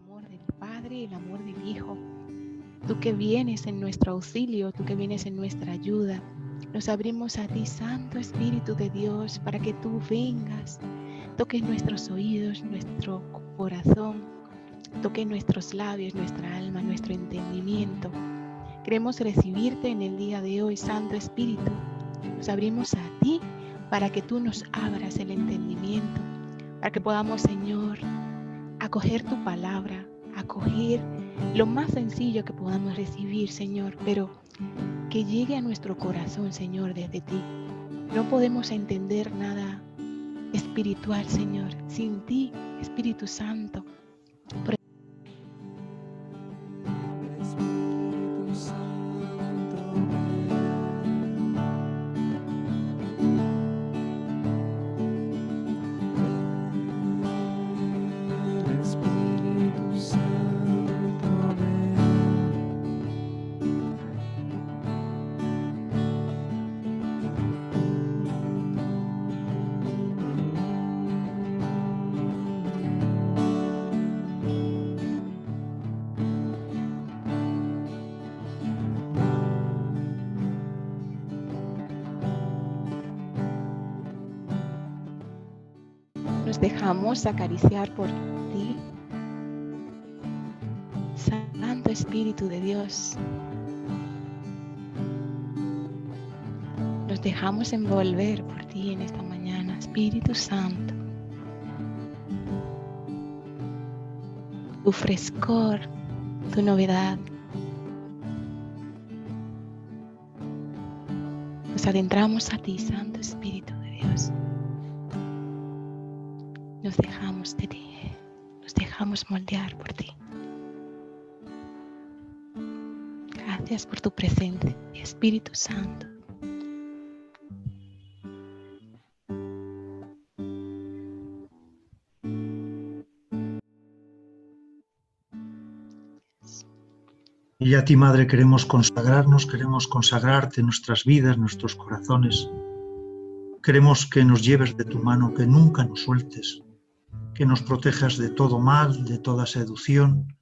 amor del Padre, el amor del Hijo. Tú que vienes en nuestro auxilio, tú que vienes en nuestra ayuda, nos abrimos a ti, Santo Espíritu de Dios, para que tú vengas, toques nuestros oídos, nuestro corazón, toques nuestros labios, nuestra alma, nuestro entendimiento. Queremos recibirte en el día de hoy, Santo Espíritu. Nos abrimos a ti para que tú nos abras el entendimiento, para que podamos, Señor, acoger tu palabra, acoger lo más sencillo que podamos recibir, Señor, pero que llegue a nuestro corazón, Señor, desde ti. No podemos entender nada espiritual, Señor, sin ti, Espíritu Santo. Nos dejamos acariciar por ti, Santo Espíritu de Dios. Nos dejamos envolver por ti en esta mañana, Espíritu Santo. Tu frescor, tu novedad. Nos adentramos a ti, Santo Espíritu de Dios. Nos dejamos de ti, nos dejamos moldear por ti. Gracias por tu presencia, Espíritu Santo. Y a ti, Madre, queremos consagrarnos, queremos consagrarte nuestras vidas, nuestros corazones. Queremos que nos lleves de tu mano, que nunca nos sueltes, que nos protejas de todo mal, de toda seducción,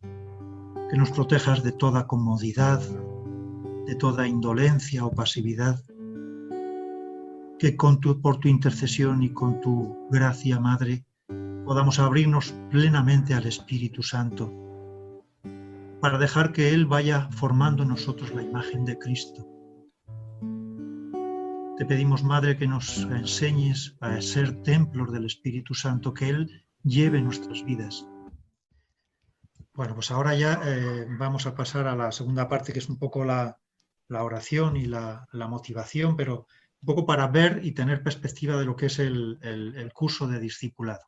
que nos protejas de toda comodidad, de toda indolencia o pasividad, que por tu intercesión y con tu gracia, Madre, podamos abrirnos plenamente al Espíritu Santo, para dejar que Él vaya formando en nosotros la imagen de Cristo. Te pedimos, Madre, que nos enseñes a ser templos del Espíritu Santo, que Él lleve nuestras vidas. Bueno, pues ahora ya vamos a pasar a la segunda parte, que es un poco la oración y la motivación, pero un poco para ver y tener perspectiva de lo que es el curso de discipulado.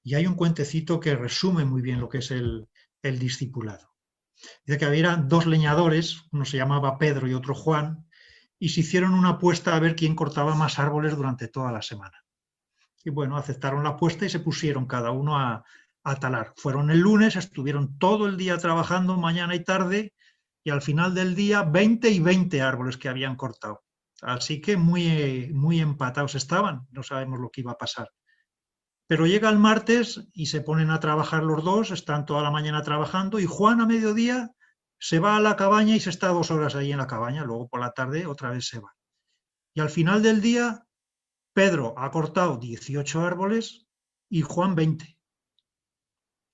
Y hay un cuentecito que resume muy bien lo que es el discipulado. Dice que había dos leñadores, uno se llamaba Pedro y otro Juan, y se hicieron una apuesta a ver quién cortaba más árboles durante toda la semana. Y bueno, aceptaron la apuesta y se pusieron cada uno a talar. Fueron el lunes, estuvieron todo el día trabajando, mañana y tarde, y al final del día 20 y 20 árboles que habían cortado. Así que muy empatados estaban, no sabemos lo que iba a pasar. Pero llega el martes y se ponen a trabajar los dos, están toda la mañana trabajando y Juan a mediodía se va a la cabaña y se está 2 horas ahí en la cabaña, luego por la tarde otra vez se va. Y al final del día, Pedro ha cortado 18 árboles y Juan 20.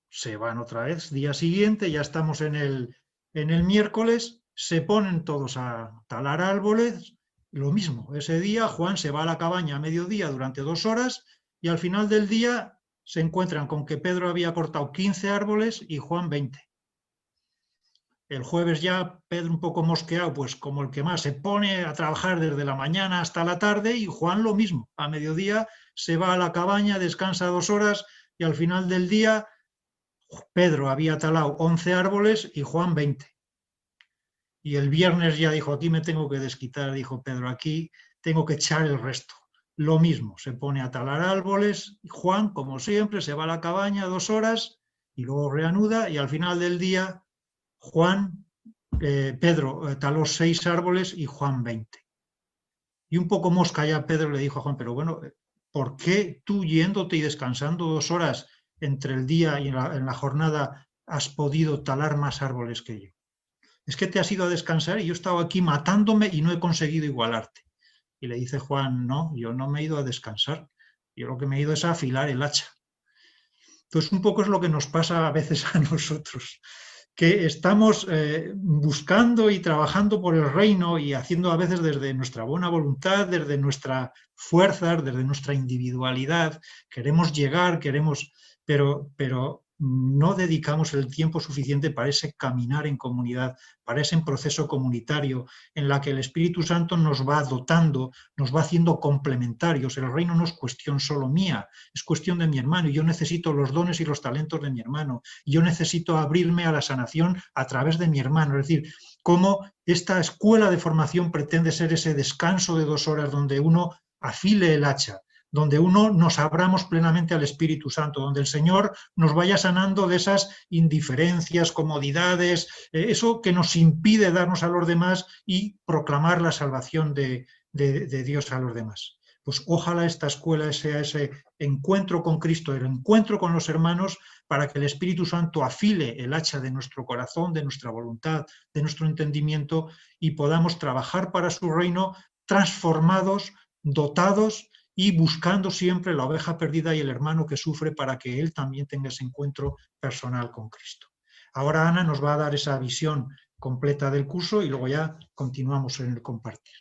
Se van otra vez, día siguiente, ya estamos en el miércoles, se ponen todos a talar árboles, lo mismo, ese día Juan se va a la cabaña a mediodía durante 2 horas y al final del día se encuentran con que Pedro había cortado 15 árboles y Juan 20. El jueves ya Pedro un poco mosqueado, pues como el que más, se pone a trabajar desde la mañana hasta la tarde y Juan lo mismo. A mediodía se va a la cabaña, descansa 2 horas y al final del día Pedro había talado 11 árboles y Juan 20. Y el viernes ya dijo, aquí me tengo que desquitar, dijo Pedro, aquí tengo que echar el resto. Lo mismo, se pone a talar árboles, Juan, como siempre, se va a la cabaña 2 horas y luego reanuda y al final del día Pedro taló 6 árboles y Juan 20. Y un poco mosca ya Pedro le dijo a Juan, pero bueno, ¿por qué tú yéndote y descansando 2 horas entre el día y en la jornada has podido talar más árboles que yo. Es que te has ido a descansar y yo he estado aquí matándome y no he conseguido igualarte. Y le dice Juan, no, yo no me he ido a descansar, yo lo que me he ido es a afilar el hacha. Entonces un poco es lo que nos pasa a veces a nosotros, que estamos buscando y trabajando por el reino y haciendo a veces desde nuestra buena voluntad, desde nuestras fuerzas, desde nuestra individualidad, queremos llegar, pero no dedicamos el tiempo suficiente para ese caminar en comunidad, para ese proceso comunitario en la que el Espíritu Santo nos va dotando, nos va haciendo complementarios. El reino no es cuestión solo mía, es cuestión de mi hermano y yo necesito los dones y los talentos de mi hermano. Yo necesito abrirme a la sanación a través de mi hermano. Es decir, cómo esta escuela de formación pretende ser ese descanso de 2 horas donde uno afile el hacha, donde uno nos abramos plenamente al Espíritu Santo, donde el Señor nos vaya sanando de esas indiferencias, comodidades, eso que nos impide darnos a los demás y proclamar la salvación de Dios a los demás. Pues ojalá esta escuela sea ese encuentro con Cristo, el encuentro con los hermanos, para que el Espíritu Santo afile el hacha de nuestro corazón, de nuestra voluntad, de nuestro entendimiento y podamos trabajar para su reino transformados, dotados y buscando siempre la oveja perdida y el hermano que sufre para que él también tenga ese encuentro personal con Cristo. Ahora Ana nos va a dar esa visión completa del curso y luego ya continuamos en el compartir.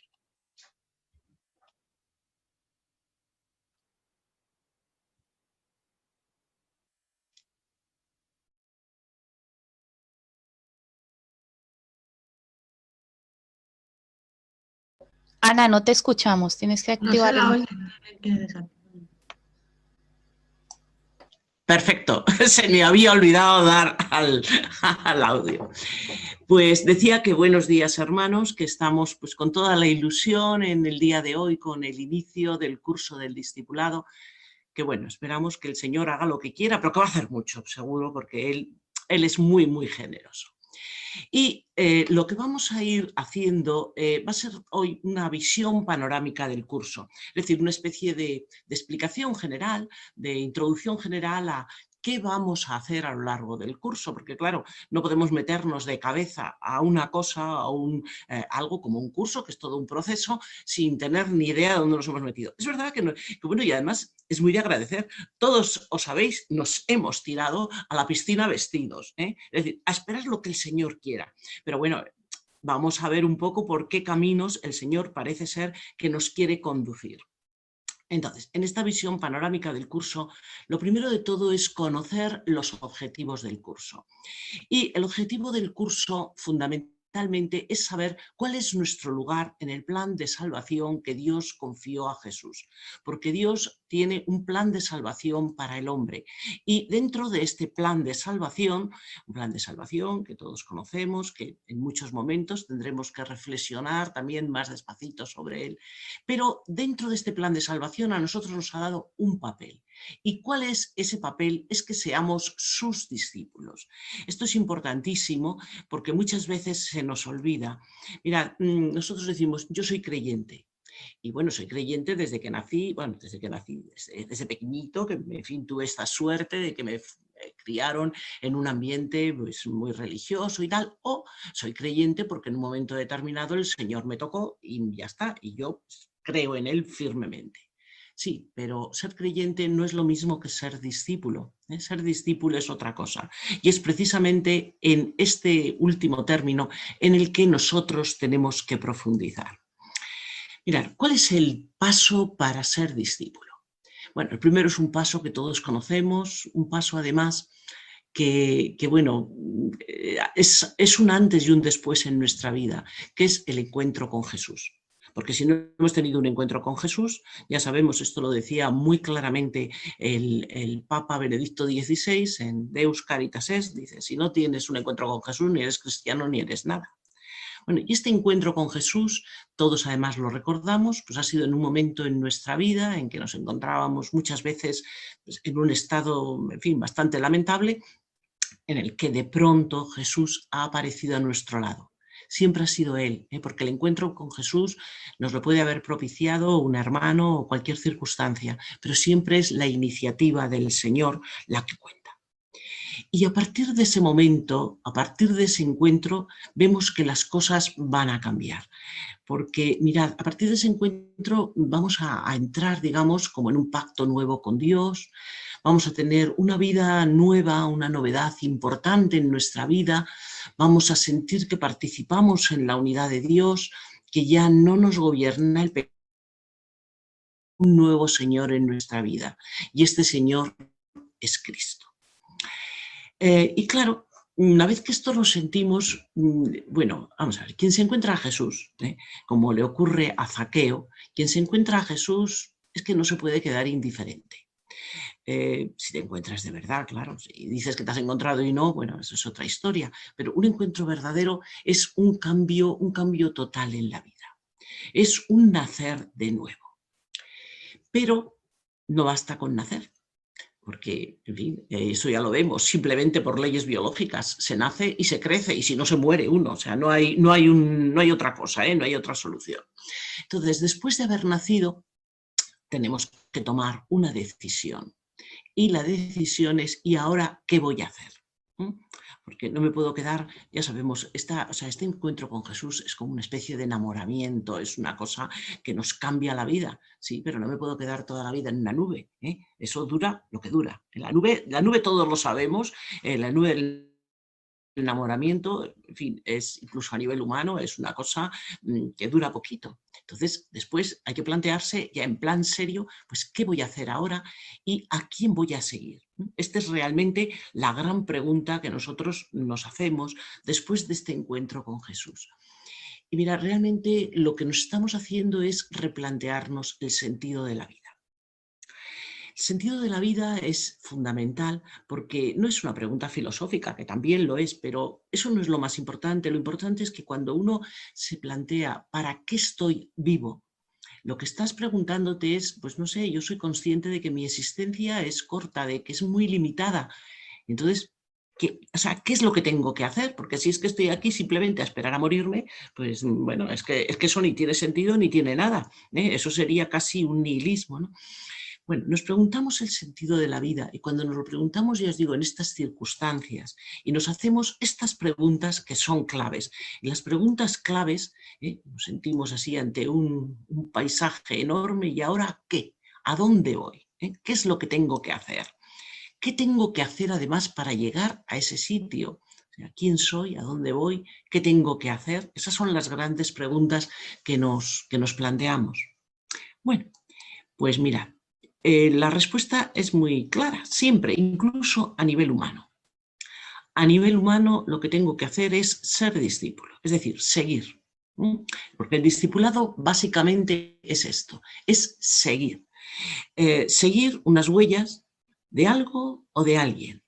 Ana, no te escuchamos, tienes que activar. No Perfecto, se me había olvidado dar al audio. Pues decía que buenos días, hermanos, que estamos pues con toda la ilusión en el día de hoy con el inicio del curso del discipulado, que bueno, esperamos que el Señor haga lo que quiera, pero que va a hacer mucho, seguro, porque Él es muy, muy generoso. Y lo que vamos a ir haciendo va a ser hoy una visión panorámica del curso, es decir, una especie de explicación general, de introducción general a qué vamos a hacer a lo largo del curso, porque claro, no podemos meternos de cabeza a una cosa, a algo como un curso, que es todo un proceso, sin tener ni idea de dónde nos hemos metido. Es verdad que bueno, y además es muy de agradecer, todos os sabéis, nos hemos tirado a la piscina vestidos, es decir, a esperar lo que el Señor quiera. Pero bueno, vamos a ver un poco por qué caminos el Señor parece ser que nos quiere conducir. Entonces, en esta visión panorámica del curso, lo primero de todo es conocer los objetivos del curso. Y el objetivo del curso fundamentalmente es saber cuál es nuestro lugar en el plan de salvación que Dios confió a Jesús. Porque Dios tiene un plan de salvación para el hombre. Y dentro de este plan de salvación, un plan de salvación que todos conocemos, que en muchos momentos tendremos que reflexionar también más despacito sobre él, pero dentro de este plan de salvación a nosotros nos ha dado un papel. ¿Y cuál es ese papel? Es que seamos sus discípulos. Esto es importantísimo porque muchas veces se nos olvida. Mirad, nosotros decimos, yo soy creyente. Y bueno, soy creyente desde que nací, desde pequeñito, que en fin, tuve esta suerte de que me criaron en un ambiente pues, muy religioso y tal, o soy creyente porque en un momento determinado el Señor me tocó y ya está, y yo pues, creo en Él firmemente. Sí, pero ser creyente no es lo mismo que ser discípulo. Ser discípulo es otra cosa. Y es precisamente en este último término en el que nosotros tenemos que profundizar. Mirad, ¿cuál es el paso para ser discípulo? Bueno, el primero es un paso que todos conocemos, un paso además que bueno, es un antes y un después en nuestra vida, que es el encuentro con Jesús. Porque si no hemos tenido un encuentro con Jesús, ya sabemos, esto lo decía muy claramente el Papa Benedicto XVI en Deus Caritas Est, dice, si no tienes un encuentro con Jesús, ni eres cristiano ni eres nada. Bueno, y este encuentro con Jesús, todos además lo recordamos, pues ha sido en un momento en nuestra vida en que nos encontrábamos muchas veces pues, en un estado, en fin, bastante lamentable, en el que de pronto Jesús ha aparecido a nuestro lado. Siempre ha sido Él, porque el encuentro con Jesús nos lo puede haber propiciado un hermano o cualquier circunstancia, pero siempre es la iniciativa del Señor la que cuenta. Y a partir de ese momento, a partir de ese encuentro, vemos que las cosas van a cambiar. Porque, mirad, a partir de ese encuentro vamos a entrar, digamos, como en un pacto nuevo con Dios, vamos a tener una vida nueva, una novedad importante en nuestra vida, vamos a sentir que participamos en la unidad de Dios, que ya no nos gobierna el pecado, un nuevo Señor en nuestra vida. Y este Señor es Cristo. Y claro, una vez que esto lo sentimos, bueno, vamos a ver, quien se encuentra a Jesús, como le ocurre a Zaqueo, quien se encuentra a Jesús es que no se puede quedar indiferente. Si te encuentras de verdad, claro, si dices que te has encontrado y no, bueno, eso es otra historia, pero un encuentro verdadero es un cambio total en la vida, es un nacer de nuevo. Pero no basta con nacer, porque, en fin, eso ya lo vemos, simplemente por leyes biológicas, se nace y se crece, y si no se muere uno, o sea, no hay otra cosa, no hay otra solución. Entonces, después de haber nacido, tenemos que tomar una decisión, y la decisión es, ¿y ahora qué voy a hacer? Porque no me puedo quedar, ya sabemos, este encuentro con Jesús es como una especie de enamoramiento, es una cosa que nos cambia la vida, sí, pero no me puedo quedar toda la vida en una nube, eso dura lo que dura. En la nube todos lo sabemos, la nube del enamoramiento, en fin, es incluso a nivel humano, es una cosa que dura poquito. Entonces, después hay que plantearse ya en plan serio, pues, ¿qué voy a hacer ahora y a quién voy a seguir? Esta es realmente la gran pregunta que nosotros nos hacemos después de este encuentro con Jesús. Y mira, realmente lo que nos estamos haciendo es replantearnos el sentido de la vida. El sentido de la vida es fundamental porque no es una pregunta filosófica, que también lo es, pero eso no es lo más importante. Lo importante es que cuando uno se plantea ¿para qué estoy vivo? Lo que estás preguntándote es, pues no sé, yo soy consciente de que mi existencia es corta, de que es muy limitada. Entonces, ¿qué es lo que tengo que hacer? Porque si es que estoy aquí simplemente a esperar a morirme, pues bueno, es que eso ni tiene sentido ni tiene nada. Eso sería casi un nihilismo, ¿no? Bueno, nos preguntamos el sentido de la vida y cuando nos lo preguntamos, ya os digo, en estas circunstancias y nos hacemos estas preguntas que son claves. Y las preguntas claves, nos sentimos así ante un paisaje enorme y ¿ahora qué? ¿A dónde voy? ¿Qué es lo que tengo que hacer? ¿Qué tengo que hacer además para llegar a ese sitio? O sea, ¿quién soy? ¿A dónde voy? ¿Qué tengo que hacer? Esas son las grandes preguntas que nos planteamos. Bueno, pues mira. La respuesta es muy clara, siempre, incluso a nivel humano. A nivel humano lo que tengo que hacer es ser discípulo, es decir, seguir. Porque el discipulado básicamente es esto, es seguir. Seguir unas huellas de algo o de alguien.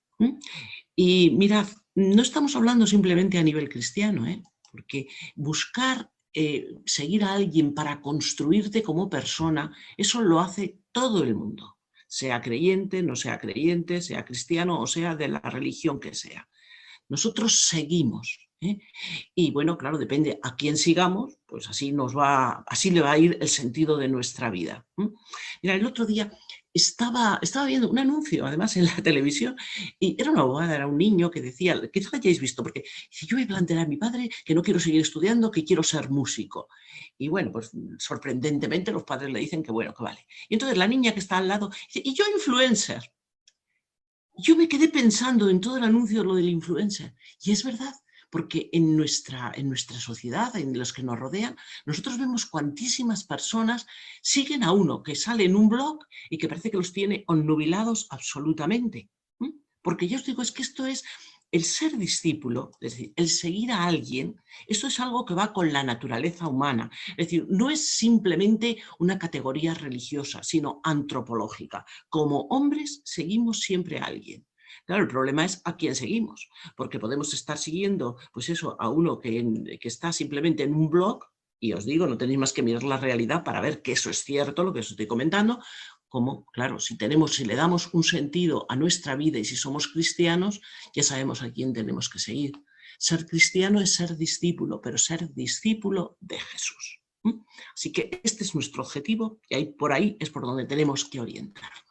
Y mirad, no estamos hablando simplemente a nivel cristiano, porque buscar seguir a alguien para construirte como persona, eso lo hace todo el mundo, sea creyente, no sea creyente, sea cristiano o sea de la religión que sea. Nosotros seguimos. Y bueno, claro, depende a quién sigamos, pues así le va a ir el sentido de nuestra vida. Mira, el otro día estaba viendo un anuncio, además en la televisión, y era una abogada, era un niño que decía, quizá lo hayáis visto, porque dice, yo voy a plantear a mi padre que no quiero seguir estudiando, que quiero ser músico. Y bueno, pues sorprendentemente los padres le dicen que bueno, que vale. Y entonces la niña que está al lado dice, y yo influencer. Yo me quedé pensando en todo el anuncio lo del influencer, y es verdad, porque en nuestra sociedad, en los que nos rodean, nosotros vemos cuantísimas personas siguen a uno que sale en un blog y que parece que los tiene onnubilados absolutamente. Porque yo os digo, es que esto es el ser discípulo, es decir, el seguir a alguien, esto es algo que va con la naturaleza humana. Es decir, no es simplemente una categoría religiosa, sino antropológica. Como hombres seguimos siempre a alguien. Claro, el problema es a quién seguimos, porque podemos estar siguiendo, pues eso, a uno que está simplemente en un blog, y os digo, no tenéis más que mirar la realidad para ver que eso es cierto, lo que os estoy comentando, como, claro, si le damos un sentido a nuestra vida y si somos cristianos, ya sabemos a quién tenemos que seguir. Ser cristiano es ser discípulo, pero ser discípulo de Jesús. Así que este es nuestro objetivo y por ahí es por donde tenemos que orientarnos.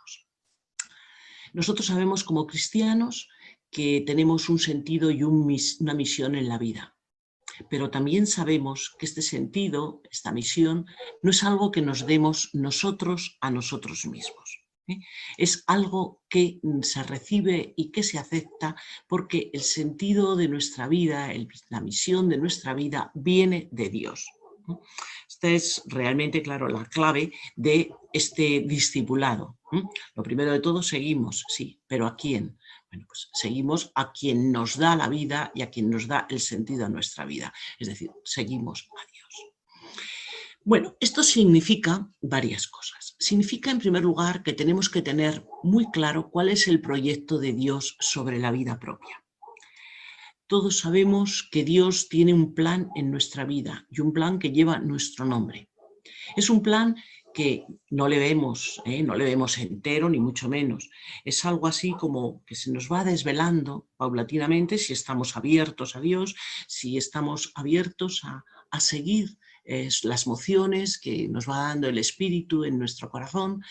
Nosotros sabemos como cristianos que tenemos un sentido y una misión en la vida. Pero también sabemos que este sentido, esta misión, no es algo que nos demos nosotros a nosotros mismos. Es algo que se recibe y que se acepta porque el sentido de nuestra vida, la misión de nuestra vida viene de Dios. Esta es realmente, claro, la clave de este discipulado. Lo primero de todo, seguimos, sí, pero ¿a quién? Bueno, pues seguimos a quien nos da la vida y a quien nos da el sentido a nuestra vida. Es decir, seguimos a Dios. Bueno, esto significa varias cosas. Significa, en primer lugar, que tenemos que tener muy claro cuál es el proyecto de Dios sobre la vida propia. Todos sabemos que Dios tiene un plan en nuestra vida y un plan que lleva nuestro nombre. Es un plan que no le vemos entero ni mucho menos. Es algo así como que se nos va desvelando paulatinamente si estamos abiertos a Dios, si estamos abiertos a seguir las mociones que nos va dando el Espíritu en nuestro corazón,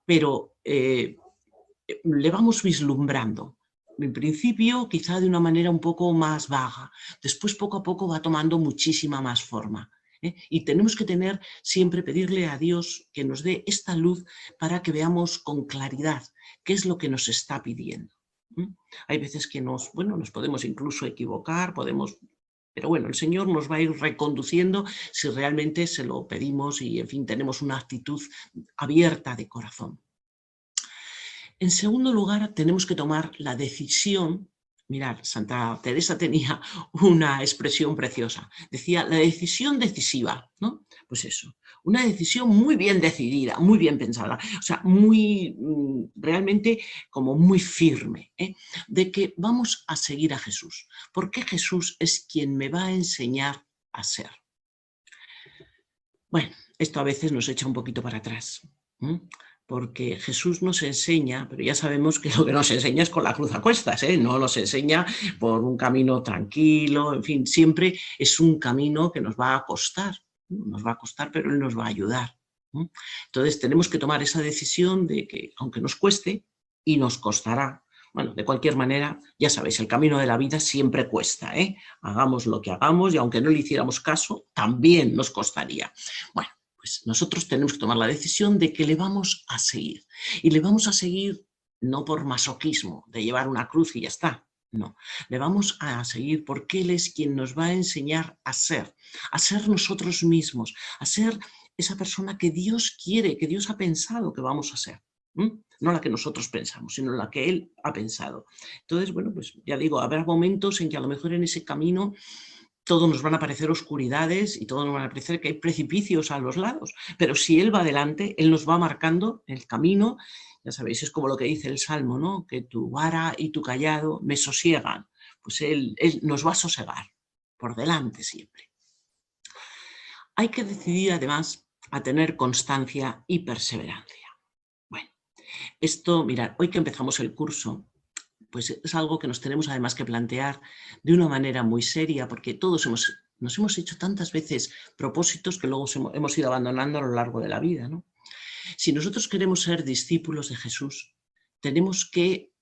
pero le vamos vislumbrando. En principio, quizá de una manera un poco más vaga, después poco a poco va tomando muchísima más forma. Y tenemos que pedirle a Dios que nos dé esta luz para que veamos con claridad qué es lo que nos está pidiendo. Hay veces que nos podemos incluso equivocar, pero bueno, el Señor nos va a ir reconduciendo si realmente se lo pedimos y, en fin, tenemos una actitud abierta de corazón. En segundo lugar, tenemos que tomar la decisión. Mirad, Santa Teresa tenía una expresión preciosa. Decía, la decisión decisiva, ¿no? Pues eso, una decisión muy bien decidida, muy bien pensada, o sea, realmente como muy firme, de que vamos a seguir a Jesús, porque Jesús es quien me va a enseñar a ser. Bueno, esto a veces nos echa un poquito para atrás, porque Jesús nos enseña, pero ya sabemos que lo que nos enseña es con la cruz a cuestas, no nos enseña por un camino tranquilo, en fin, siempre es un camino que nos va a costar, pero Él nos va a ayudar. Entonces tenemos que tomar esa decisión de que, aunque nos cueste, y nos costará, bueno, de cualquier manera, ya sabéis, el camino de la vida siempre cuesta, hagamos lo que hagamos y aunque no le hiciéramos caso, también nos costaría. Bueno, pues nosotros tenemos que tomar la decisión de que le vamos a seguir. Y le vamos a seguir no por masoquismo, de llevar una cruz y ya está. No, le vamos a seguir porque Él es quien nos va a enseñar a ser nosotros mismos, a ser esa persona que Dios quiere, que Dios ha pensado que vamos a ser. No la que nosotros pensamos, sino la que Él ha pensado. Entonces, bueno, pues ya digo, habrá momentos en que a lo mejor en ese camino todo nos van a parecer oscuridades y todo nos van a parecer que hay precipicios a los lados, pero si Él va adelante, Él nos va marcando el camino. Ya sabéis, es como lo que dice el Salmo, ¿no? Que tu vara y tu cayado me sosiegan. Pues Él nos va a sosegar por delante siempre. Hay que decidir además a tener constancia y perseverancia. Bueno, esto, mirad, hoy que empezamos el curso, pues es algo que nos tenemos además que plantear de una manera muy seria, porque todos nos hemos hecho tantas veces propósitos que luego hemos ido abandonando a lo largo de la vida, ¿no? Si nosotros queremos ser discípulos de Jesús, tenemos que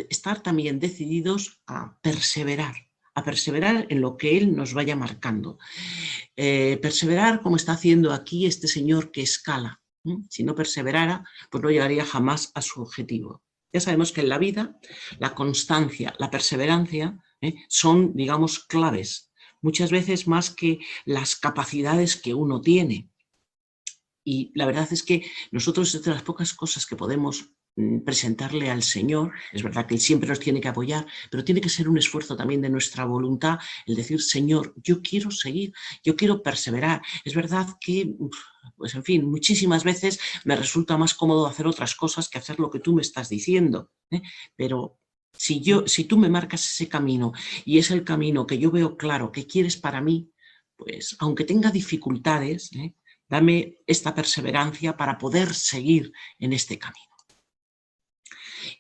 estar también decididos a perseverar en lo que Él nos vaya marcando. Perseverar como está haciendo aquí este señor que escala. Si no perseverara, pues no llegaría jamás a su objetivo. Ya sabemos que en la vida la constancia, la perseverancia son, digamos, claves, muchas veces más que las capacidades que uno tiene. Y la verdad es que nosotros, es de las pocas cosas que podemos presentarle al Señor, es verdad que Él siempre nos tiene que apoyar, pero tiene que ser un esfuerzo también de nuestra voluntad el decir, Señor, yo quiero seguir, yo quiero perseverar. Es verdad que, pues en fin, muchísimas veces me resulta más cómodo hacer otras cosas que hacer lo que tú me estás diciendo, pero si tú me marcas ese camino y es el camino que yo veo claro que quieres para mí, pues aunque tenga dificultades, dame esta perseverancia para poder seguir en este camino.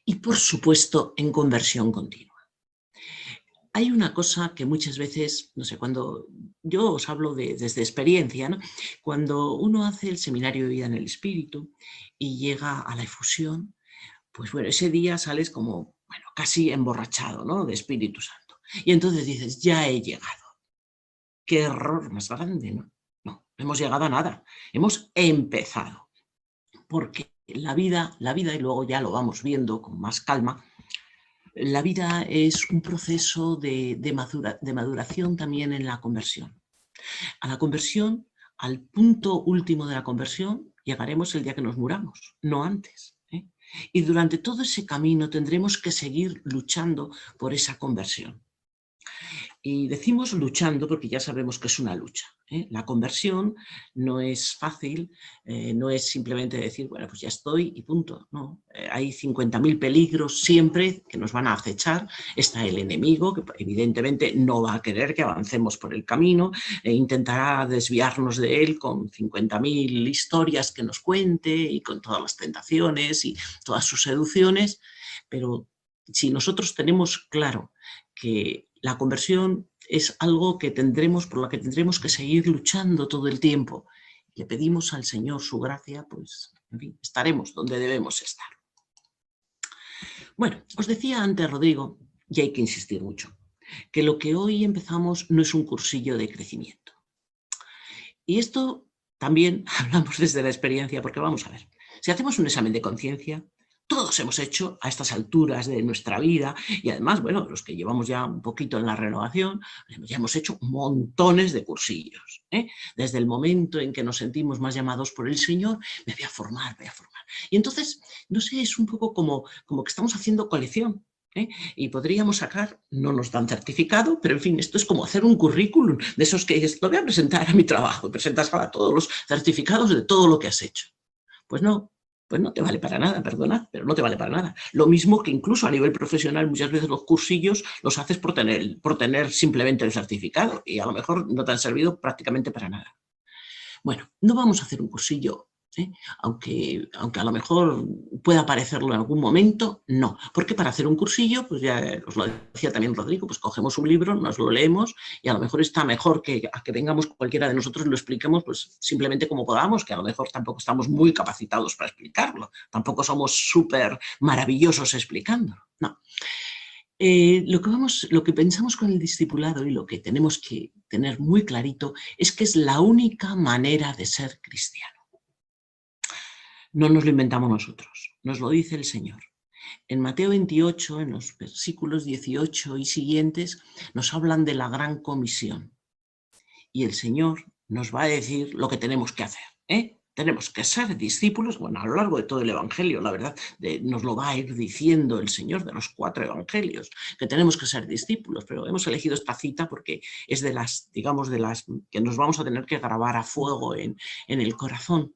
Y por supuesto, en conversión continua. Hay una cosa que muchas veces, no sé, cuando yo os hablo desde experiencia, ¿no? Cuando uno hace el seminario de vida en el Espíritu y llega a la efusión, pues bueno, ese día sales como bueno, casi emborrachado, ¿no?, de Espíritu Santo. Y entonces dices, ya he llegado. Qué error más grande, ¿no? No, no hemos llegado a nada, hemos empezado. Porque la vida, y luego ya lo vamos viendo con más calma, la vida es un proceso de maduración también en la conversión. A la conversión, al punto último de la conversión, llegaremos el día que nos muramos, no antes, ¿eh? Y durante todo ese camino tendremos que seguir luchando por esa conversión. Y decimos luchando porque ya sabemos que es una lucha, ¿eh? La conversión no es fácil, no es simplemente decir, bueno, pues ya estoy y punto. No, hay 50.000 peligros siempre que nos van a acechar. Está el enemigo, que evidentemente no va a querer que avancemos por el camino, intentará desviarnos de él con 50.000 historias que nos cuente y con todas las tentaciones y todas sus seducciones, pero si nosotros tenemos claro que la conversión es algo que por lo que tendremos que seguir luchando todo el tiempo, le pedimos al Señor su gracia, pues en fin, estaremos donde debemos estar. Bueno, os decía antes, Rodrigo, y hay que insistir mucho, que lo que hoy empezamos no es un cursillo de crecimiento. Y esto también hablamos desde la experiencia, porque vamos a ver, si hacemos un examen de conciencia, todos hemos hecho a estas alturas de nuestra vida, y además, bueno, los que llevamos ya un poquito en la renovación, ya hemos hecho montones de cursillos, ¿eh? Desde el momento en que nos sentimos más llamados por el Señor, me voy a formar. Y entonces, no sé, es un poco como que estamos haciendo colección, ¿eh? Y podríamos sacar, no nos dan certificado, pero en fin, esto es como hacer un currículum de esos que dices, lo voy a presentar a mi trabajo, y presentas a todos los certificados de todo lo que has hecho. Pues no te vale para nada, perdona, pero no te vale para nada. Lo mismo que incluso a nivel profesional muchas veces los cursillos los haces por tener simplemente el certificado y a lo mejor no te han servido prácticamente para nada. Bueno, no vamos a hacer un cursillo, ¿eh? Aunque a lo mejor pueda parecerlo en algún momento, no. Porque para hacer un cursillo, pues ya os lo decía también Rodrigo, pues cogemos un libro, nos lo leemos y a lo mejor está mejor que vengamos cualquiera de nosotros y lo expliquemos pues simplemente como podamos, que a lo mejor tampoco estamos muy capacitados para explicarlo, tampoco somos súper maravillosos explicándolo, no. Lo que pensamos con el discipulado y lo que tenemos que tener muy clarito es que es la única manera de ser cristiano. No nos lo inventamos nosotros, nos lo dice el Señor. En Mateo 28, en los versículos 18 y siguientes, nos hablan de la gran comisión. Y el Señor nos va a decir lo que tenemos que hacer, ¿eh? Tenemos que ser discípulos, bueno, a lo largo de todo el Evangelio, la verdad, nos lo va a ir diciendo el Señor de los 4 Evangelios, que tenemos que ser discípulos, pero hemos elegido esta cita porque es de las que nos vamos a tener que grabar a fuego en el corazón.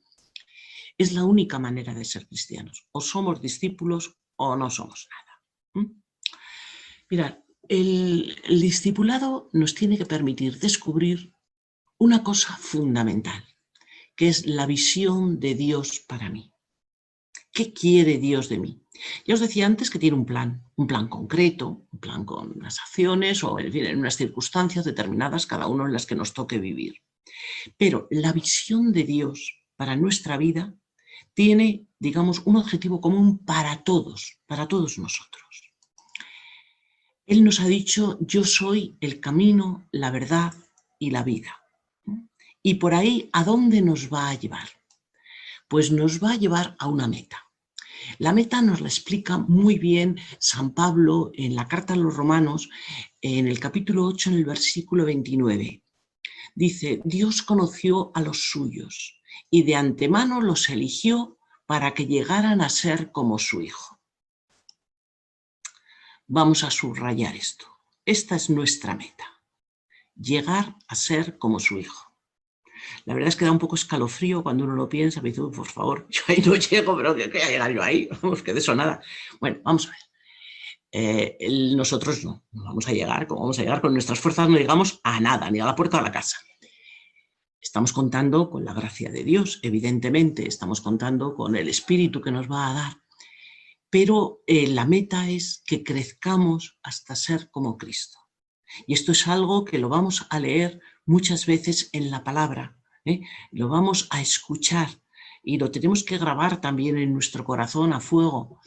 Es la única manera de ser cristianos. O somos discípulos o no somos nada. Mirad, el discipulado nos tiene que permitir descubrir una cosa fundamental, que es la visión de Dios para mí. ¿Qué quiere Dios de mí? Ya os decía antes que tiene un plan concreto, un plan con unas acciones o en unas circunstancias determinadas, cada uno en las que nos toque vivir. Pero la visión de Dios para nuestra vida tiene, digamos, un objetivo común para todos nosotros. Él nos ha dicho, yo soy el camino, la verdad y la vida. Y por ahí, ¿a dónde nos va a llevar? Pues nos va a llevar a una meta. La meta nos la explica muy bien San Pablo en la carta a los Romanos, en el capítulo 8, en el versículo 29. Dice, Dios conoció a los suyos y de antemano los eligió para que llegaran a ser como su Hijo. Vamos a subrayar esto. Esta es nuestra meta, llegar a ser como su Hijo. La verdad es que da un poco escalofrío cuando uno lo piensa, me dice, por favor, yo ahí no llego, pero ¿qué voy a llegar yo ahí? Vamos, que de eso nada. Bueno, vamos a ver. Nosotros no vamos a llegar, como vamos a llegar con nuestras fuerzas, no llegamos a nada, ni a la puerta de la casa. Estamos contando con la gracia de Dios, evidentemente, estamos contando con el Espíritu que nos va a dar, pero la meta es que crezcamos hasta ser como Cristo. Y esto es algo que lo vamos a leer muchas veces en la palabra, lo vamos a escuchar y lo tenemos que grabar también en nuestro corazón a fuego.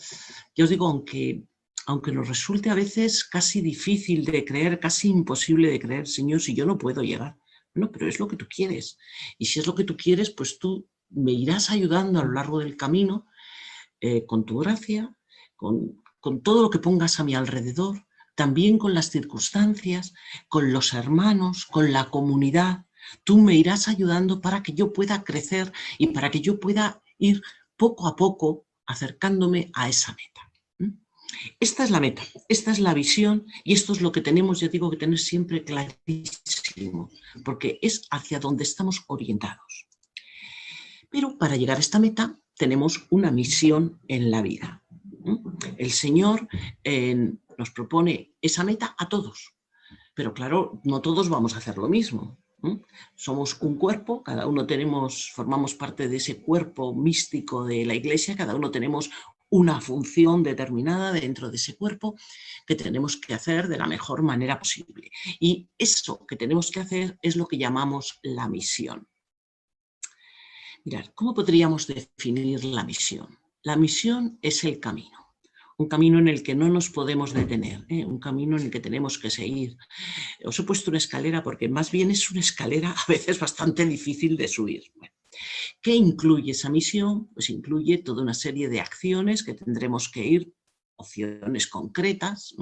Yo os digo, aunque aunque nos resulte a veces casi difícil de creer, casi imposible de creer, Señor, si yo no puedo llegar. No, pero es lo que tú quieres. Y si es lo que tú quieres, pues tú me irás ayudando a lo largo del camino con tu gracia, con todo lo que pongas a mi alrededor, también con las circunstancias, con los hermanos, con la comunidad. Tú me irás ayudando para que yo pueda crecer y para que yo pueda ir poco a poco acercándome a esa meta. Esta es la meta, esta es la visión y esto es lo que tenemos, ya digo, que tener siempre clarísimo, porque es hacia donde estamos orientados. Pero para llegar a esta meta tenemos una misión en la vida. El Señor nos propone esa meta a todos, pero claro, no todos vamos a hacer lo mismo. Somos un cuerpo, cada uno formamos parte de ese cuerpo místico de la Iglesia, cada uno tenemos una función determinada dentro de ese cuerpo que tenemos que hacer de la mejor manera posible. Y eso que tenemos que hacer es lo que llamamos la misión. Mirad, ¿cómo podríamos definir la misión? La misión es el camino. Un camino en el que no nos podemos detener, un camino en el que tenemos que seguir. Os he puesto una escalera porque más bien es una escalera a veces bastante difícil de subir. Bueno, ¿qué incluye esa misión? Pues incluye toda una serie de acciones que tendremos que ir, opciones concretas,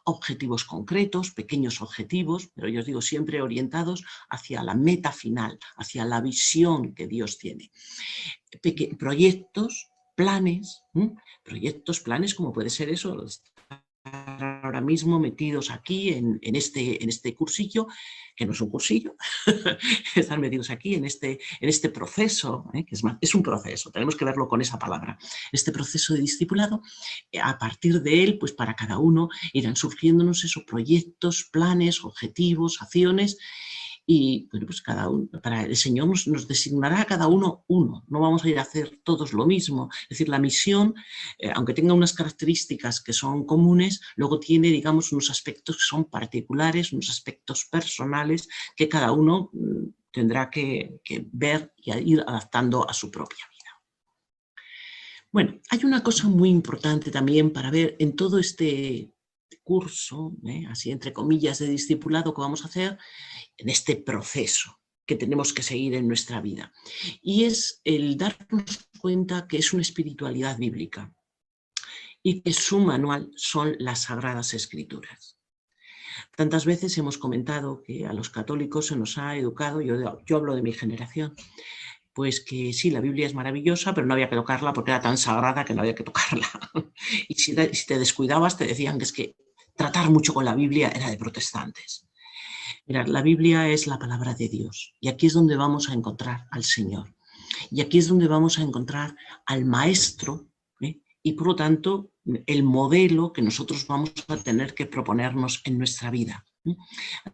objetivos concretos, pequeños objetivos, pero yo os digo siempre orientados hacia la meta final, hacia la visión que Dios tiene. Proyectos, planes, planes como puede ser eso, estar ahora mismo metidos aquí en este cursillo, que no es un cursillo, estar metidos aquí en este proceso, que es un proceso, tenemos que verlo con esa palabra, este proceso de discipulado. A partir de él, pues para cada uno irán surgiéndonos esos proyectos, planes, objetivos, acciones. Y bueno, pues cada uno, para el Señor nos designará a cada uno, no vamos a ir a hacer todos lo mismo. Es decir, la misión, aunque tenga unas características que son comunes, luego tiene, digamos, unos aspectos que son particulares, unos aspectos personales que cada uno tendrá que ver y ir adaptando a su propia vida. Bueno, hay una cosa muy importante también para ver en todo este curso, así entre comillas, de discipulado que vamos a hacer, en este proceso que tenemos que seguir en nuestra vida. Y es el darnos cuenta que es una espiritualidad bíblica y que su manual son las Sagradas Escrituras. Tantas veces hemos comentado que a los católicos se nos ha educado, yo hablo de mi generación, pues que sí, la Biblia es maravillosa, pero no había que tocarla porque era tan sagrada que no había que tocarla. Y si te descuidabas te decían que es que tratar mucho con la Biblia era de protestantes. Mirad, la Biblia es la palabra de Dios y aquí es donde vamos a encontrar al Señor. Y aquí es donde vamos a encontrar al Maestro y por lo tanto el modelo que nosotros vamos a tener que proponernos en nuestra vida.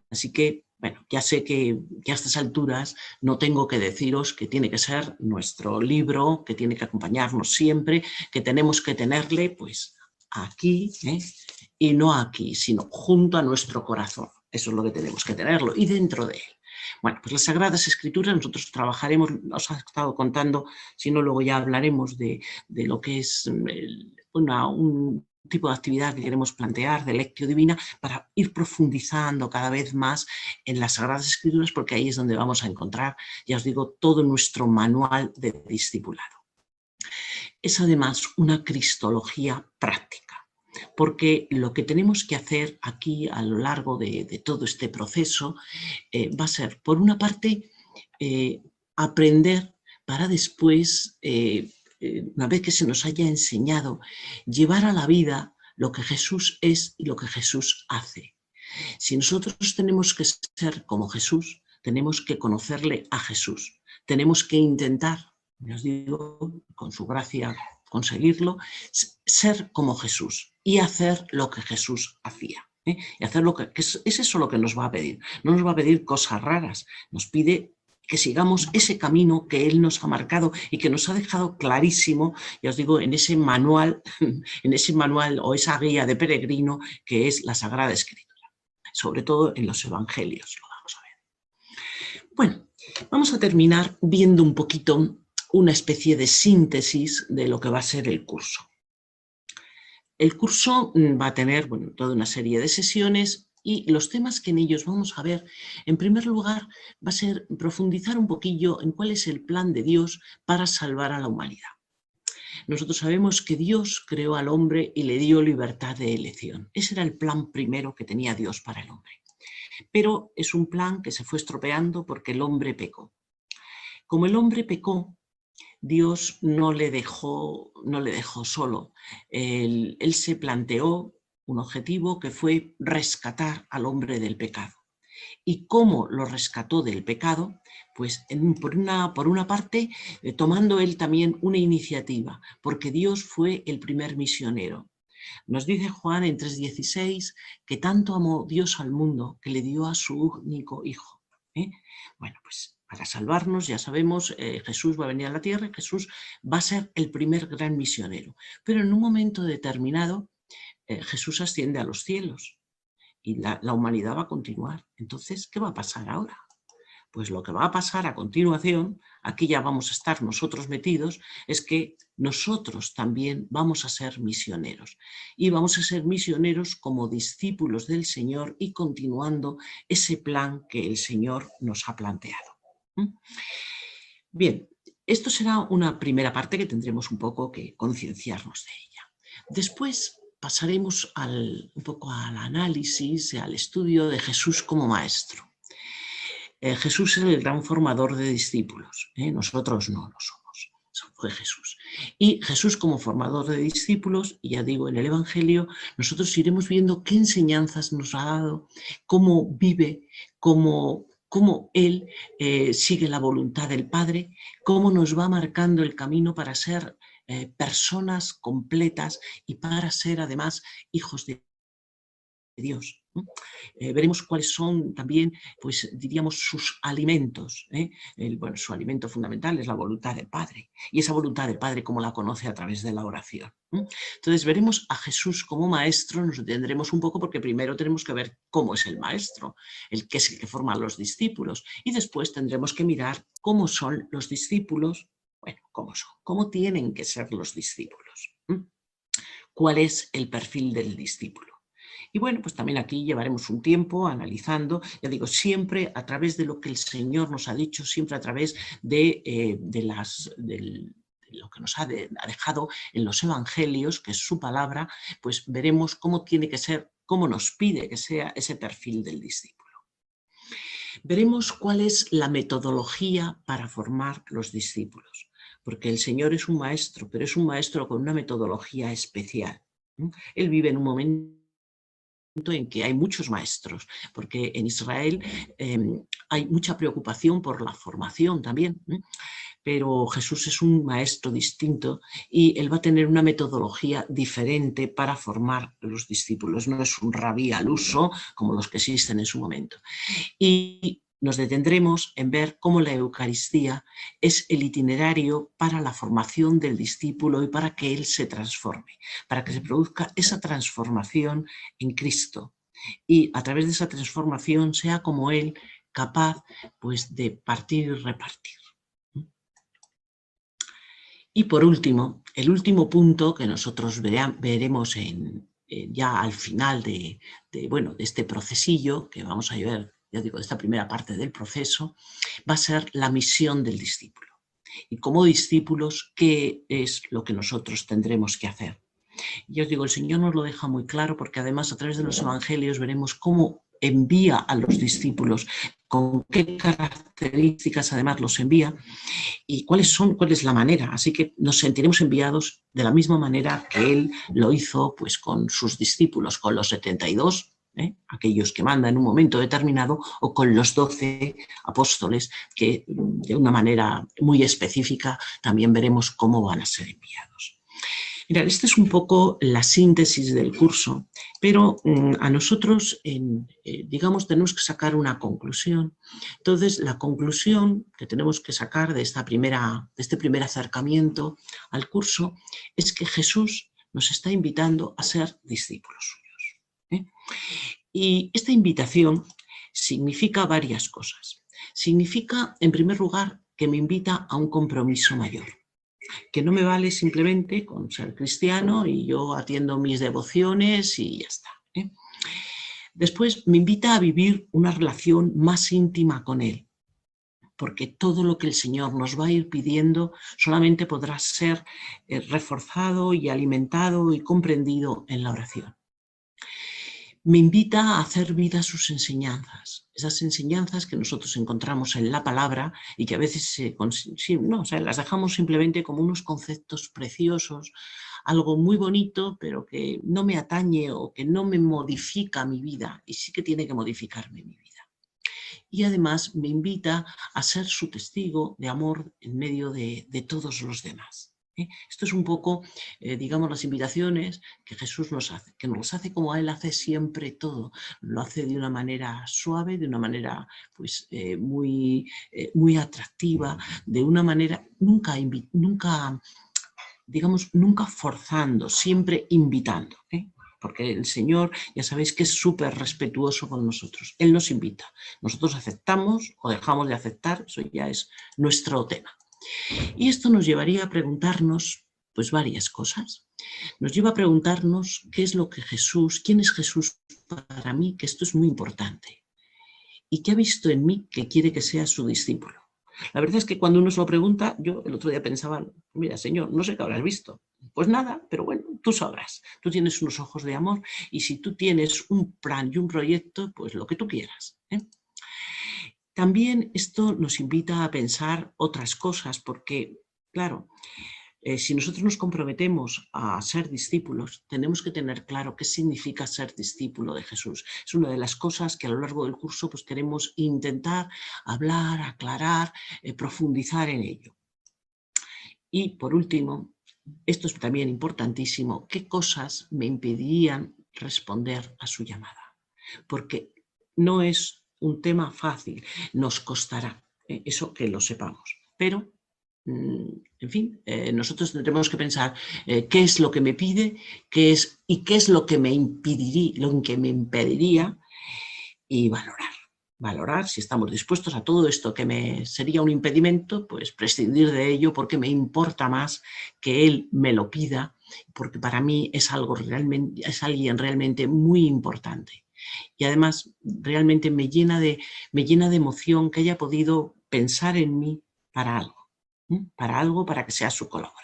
Así que, bueno, ya sé que a estas alturas no tengo que deciros que tiene que ser nuestro libro, que tiene que acompañarnos siempre, que tenemos que tenerle pues aquí y no aquí, sino junto a nuestro corazón. Eso es lo que tenemos que tenerlo y dentro de él. Bueno, pues las Sagradas Escrituras nosotros trabajaremos, os he estado contando, si no luego ya hablaremos de lo que es un tipo de actividad que queremos plantear de Lectio Divina para ir profundizando cada vez más en las Sagradas Escrituras porque ahí es donde vamos a encontrar, ya os digo, todo nuestro manual de discipulado. Es además una cristología práctica. Porque lo que tenemos que hacer aquí a lo largo de todo este proceso va a ser, por una parte, aprender para después, una vez que se nos haya enseñado, llevar a la vida lo que Jesús es y lo que Jesús hace. Si nosotros tenemos que ser como Jesús, tenemos que conocerle a Jesús. Tenemos que intentar, os digo, con su gracia, conseguirlo, ser como Jesús y hacer lo que Jesús hacía. Y hacer lo que es eso lo que nos va a pedir. No nos va a pedir cosas raras, nos pide que sigamos ese camino que Él nos ha marcado y que nos ha dejado clarísimo, ya os digo, en ese manual o esa guía de peregrino que es la Sagrada Escritura, sobre todo en los Evangelios, lo vamos a ver. Bueno, vamos a terminar viendo un poquito una especie de síntesis de lo que va a ser el curso. El curso va a tener toda una serie de sesiones y los temas que en ellos vamos a ver, en primer lugar, va a ser profundizar un poquillo en cuál es el plan de Dios para salvar a la humanidad. Nosotros sabemos que Dios creó al hombre y le dio libertad de elección. Ese era el plan primero que tenía Dios para el hombre. Pero es un plan que se fue estropeando porque el hombre pecó. Como el hombre pecó, Dios no le dejó solo. Él se planteó un objetivo que fue rescatar al hombre del pecado. ¿Y cómo lo rescató del pecado? Pues por una parte, tomando él también una iniciativa, porque Dios fue el primer misionero. Nos dice Juan en 3:16 que tanto amó Dios al mundo que le dio a su único hijo. Bueno, pues para salvarnos, ya sabemos, Jesús va a venir a la tierra, Jesús va a ser el primer gran misionero. Pero en un momento determinado, Jesús asciende a los cielos y la humanidad va a continuar. Entonces, ¿qué va a pasar ahora? Pues lo que va a pasar a continuación, aquí ya vamos a estar nosotros metidos, es que nosotros también vamos a ser misioneros. Y vamos a ser misioneros como discípulos del Señor y continuando ese plan que el Señor nos ha planteado. Bien, esto será una primera parte que tendremos un poco que concienciarnos de ella. Después pasaremos un poco al análisis, al estudio de Jesús como maestro. Jesús es el gran formador de discípulos, nosotros no lo somos, fue Jesús. Y Jesús como formador de discípulos, y ya digo, en el Evangelio, nosotros iremos viendo qué enseñanzas nos ha dado, cómo vive, cómo Él sigue la voluntad del Padre, cómo nos va marcando el camino para ser personas completas y para ser además hijos de Dios. Veremos cuáles son también, pues diríamos, sus alimentos. Bueno, su alimento fundamental es la voluntad del Padre. Y esa voluntad del Padre, ¿cómo la conoce? A través de la oración. Entonces veremos a Jesús como maestro, nos detendremos un poco porque primero tenemos que ver cómo es el maestro, el que es el que forma a los discípulos. Y después tendremos que mirar cómo son los discípulos, bueno, cómo son, cómo tienen que ser los discípulos. ¿Cuál es el perfil del discípulo? Y bueno, pues también aquí llevaremos un tiempo analizando, ya digo, siempre a través de lo que el Señor nos ha dicho, siempre a través de lo que nos ha dejado en los evangelios, que es su palabra, pues veremos cómo tiene que ser, cómo nos pide que sea ese perfil del discípulo. Veremos cuál es la metodología para formar los discípulos, porque el Señor es un maestro, pero es un maestro con una metodología especial. Él vive en un momento en que hay muchos maestros, porque en Israel hay mucha preocupación por la formación también, pero Jesús es un maestro distinto y él va a tener una metodología diferente para formar los discípulos, no es un rabí al uso como los que existen en su momento. Y nos detendremos en ver cómo la Eucaristía es el itinerario para la formación del discípulo y para que él se transforme, para que se produzca esa transformación en Cristo y a través de esa transformación sea como él capaz pues, de partir y repartir. Y por último, el último punto que nosotros veremos ya al final de este procesillo que vamos a ver, ya digo, de esta primera parte del proceso, va a ser la misión del discípulo. Y como discípulos, ¿qué es lo que nosotros tendremos que hacer? Y os digo, el Señor nos lo deja muy claro porque además a través de los evangelios veremos cómo envía a los discípulos, con qué características además los envía y cuál es la manera. Así que nos sentiremos enviados de la misma manera que Él lo hizo pues, con sus discípulos, con los 72, aquellos que manda en un momento determinado, o con los 12 apóstoles que de una manera muy específica también veremos cómo van a ser enviados. Mirad, esta es un poco la síntesis del curso, pero a nosotros, digamos, tenemos que sacar una conclusión. Entonces, la conclusión que tenemos que sacar de este primer acercamiento al curso es que Jesús nos está invitando a ser discípulos suyos. Y esta invitación significa varias cosas. Significa, en primer lugar, que me invita a un compromiso mayor. que no me vale simplemente con ser cristiano y yo atiendo mis devociones y ya está. Después me invita a vivir una relación más íntima con Él, porque todo lo que el Señor nos va a ir pidiendo solamente podrá ser reforzado y alimentado y comprendido en la oración. Me invita a hacer vida sus enseñanzas, esas enseñanzas que nosotros encontramos en la palabra y que a veces las dejamos simplemente como unos conceptos preciosos, algo muy bonito, pero que no me atañe o que no me modifica mi vida, y sí que tiene que modificarme mi vida. Y además me invita a ser su testigo de amor en medio de todos los demás. Esto es un poco, digamos, las invitaciones que Jesús nos hace, que nos hace como Él hace siempre todo. Lo hace de una manera suave, de una manera pues, muy atractiva, de una manera nunca forzando, siempre invitando. Porque el Señor, ya sabéis que es súper respetuoso con nosotros. Él nos invita. Nosotros aceptamos o dejamos de aceptar, eso ya es nuestro tema. Y esto nos llevaría a preguntarnos pues varias cosas. Nos lleva a preguntarnos quién es Jesús para mí, que esto es muy importante. Y qué ha visto en mí que quiere que sea su discípulo. La verdad es que cuando uno se lo pregunta, yo el otro día pensaba, mira, Señor, no sé qué habrás visto. Pues nada, pero bueno, tú sabrás. Tú tienes unos ojos de amor y si tú tienes un plan y un proyecto, pues lo que tú quieras. También esto nos invita a pensar otras cosas porque, claro, si nosotros nos comprometemos a ser discípulos, tenemos que tener claro qué significa ser discípulo de Jesús. Es una de las cosas que a lo largo del curso pues, queremos intentar hablar, aclarar, profundizar en ello. Y por último, esto es también importantísimo, ¿qué cosas me impedirían responder a su llamada? Porque no es un tema fácil, nos costará, eso que lo sepamos, pero en fin, nosotros tendremos que pensar qué es lo que me pide, qué es lo que me impediría y valorar si estamos dispuestos a todo esto que me sería un impedimento, pues prescindir de ello porque me importa más que Él me lo pida, porque para mí es alguien realmente muy importante. Y además realmente me llena de emoción que haya podido pensar en mí para algo, para que sea su colaborador.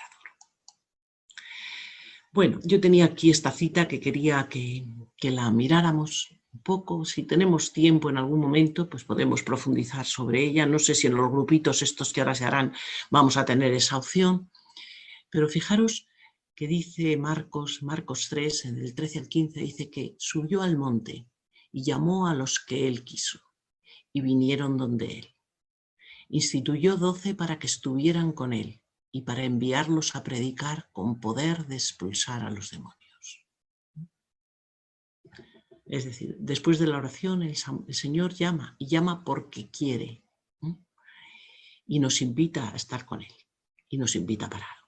Bueno, yo tenía aquí esta cita que quería que la miráramos un poco. Si tenemos tiempo en algún momento, pues podemos profundizar sobre ella. No sé si en los grupitos estos que ahora se harán vamos a tener esa opción, pero fijaros que dice Marcos 3, en el 13 al 15, dice que subió al monte y llamó a los que él quiso y vinieron donde él. Instituyó 12 para que estuvieran con él y para enviarlos a predicar con poder de expulsar a los demonios. Es decir, después de la oración el Señor llama, y llama porque quiere. Y nos invita a estar con Él. Y nos invita para algo.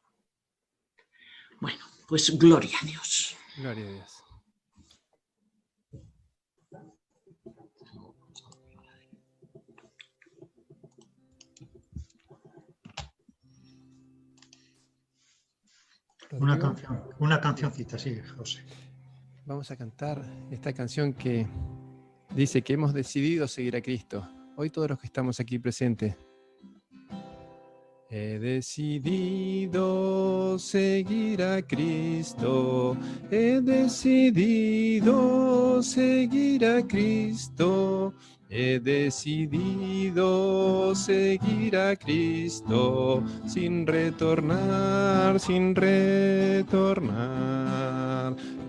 Bueno, pues gloria a Dios. Gloria a Dios. Una cancioncita, sí, José. Vamos a cantar esta canción que dice que hemos decidido seguir a Cristo. Hoy todos los que estamos aquí presentes. He decidido seguir a Cristo. He decidido seguir a Cristo. He decidido seguir a Cristo sin retornar, sin retornar.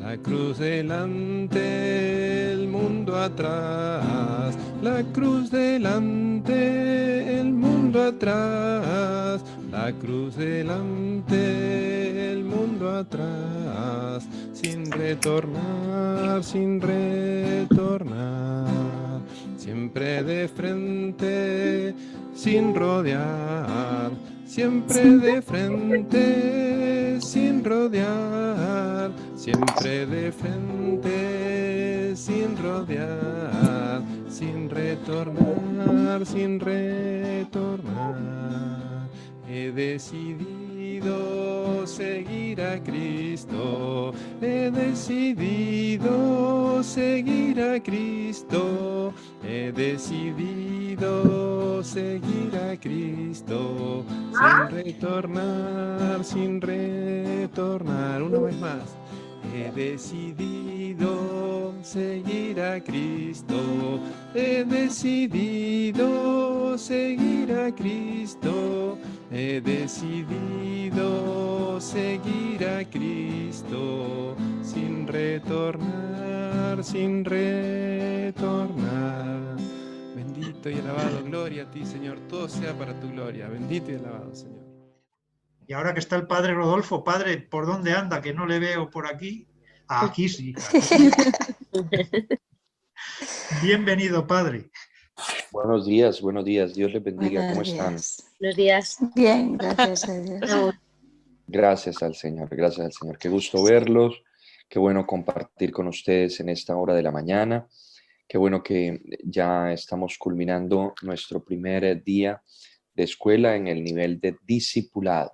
La cruz delante, el mundo atrás. La cruz delante, el mundo atrás. La cruz delante, el mundo atrás. Sin retornar, sin retornar. Siempre de frente, sin rodear. Siempre de frente, sin rodear. Siempre de frente, sin rodear. Sin retornar, sin retornar. He decidido seguir a Cristo. He decidido seguir a Cristo. He decidido seguir a Cristo. Sin retornar, sin retornar. Una vez más. He decidido seguir a Cristo. He decidido seguir a Cristo. He decidido seguir a Cristo. Sin retornar, sin retornar. Bendito y alabado, gloria a ti, Señor. Todo sea para tu gloria. Bendito y alabado, Señor. Y ahora que está el padre Rodolfo, padre, ¿por dónde anda? Que no le veo por aquí. Aquí sí. Bienvenido, padre. Buenos días, Dios les bendiga. ¿Cómo están? Buenos días. Bien, gracias a Dios. Gracias al Señor, gracias al Señor. Qué gusto verlos, qué bueno compartir con ustedes en esta hora de la mañana. Qué bueno que ya estamos culminando nuestro primer día de escuela en el nivel de discipulado,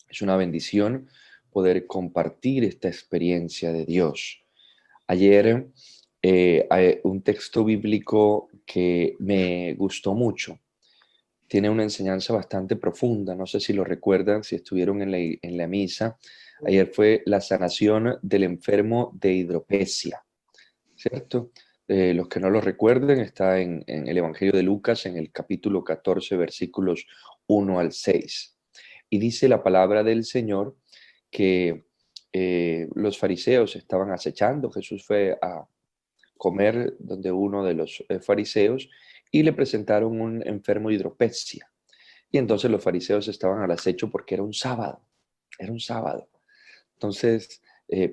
Es una bendición poder compartir esta experiencia de Dios. Ayer hay un texto bíblico que me gustó mucho. Tiene una enseñanza bastante profunda. No sé si lo recuerdan, si estuvieron en la misa. Ayer fue la sanación del enfermo de hidropesia, ¿cierto? Los que no lo recuerden, está en el Evangelio de Lucas, en el capítulo 14, versículos 1 al 6. Y dice la palabra del Señor que los fariseos estaban acechando. Jesús fue a comer donde uno de los fariseos y le presentaron un enfermo de hidropesia. Y entonces los fariseos estaban al acecho porque era un sábado. Entonces,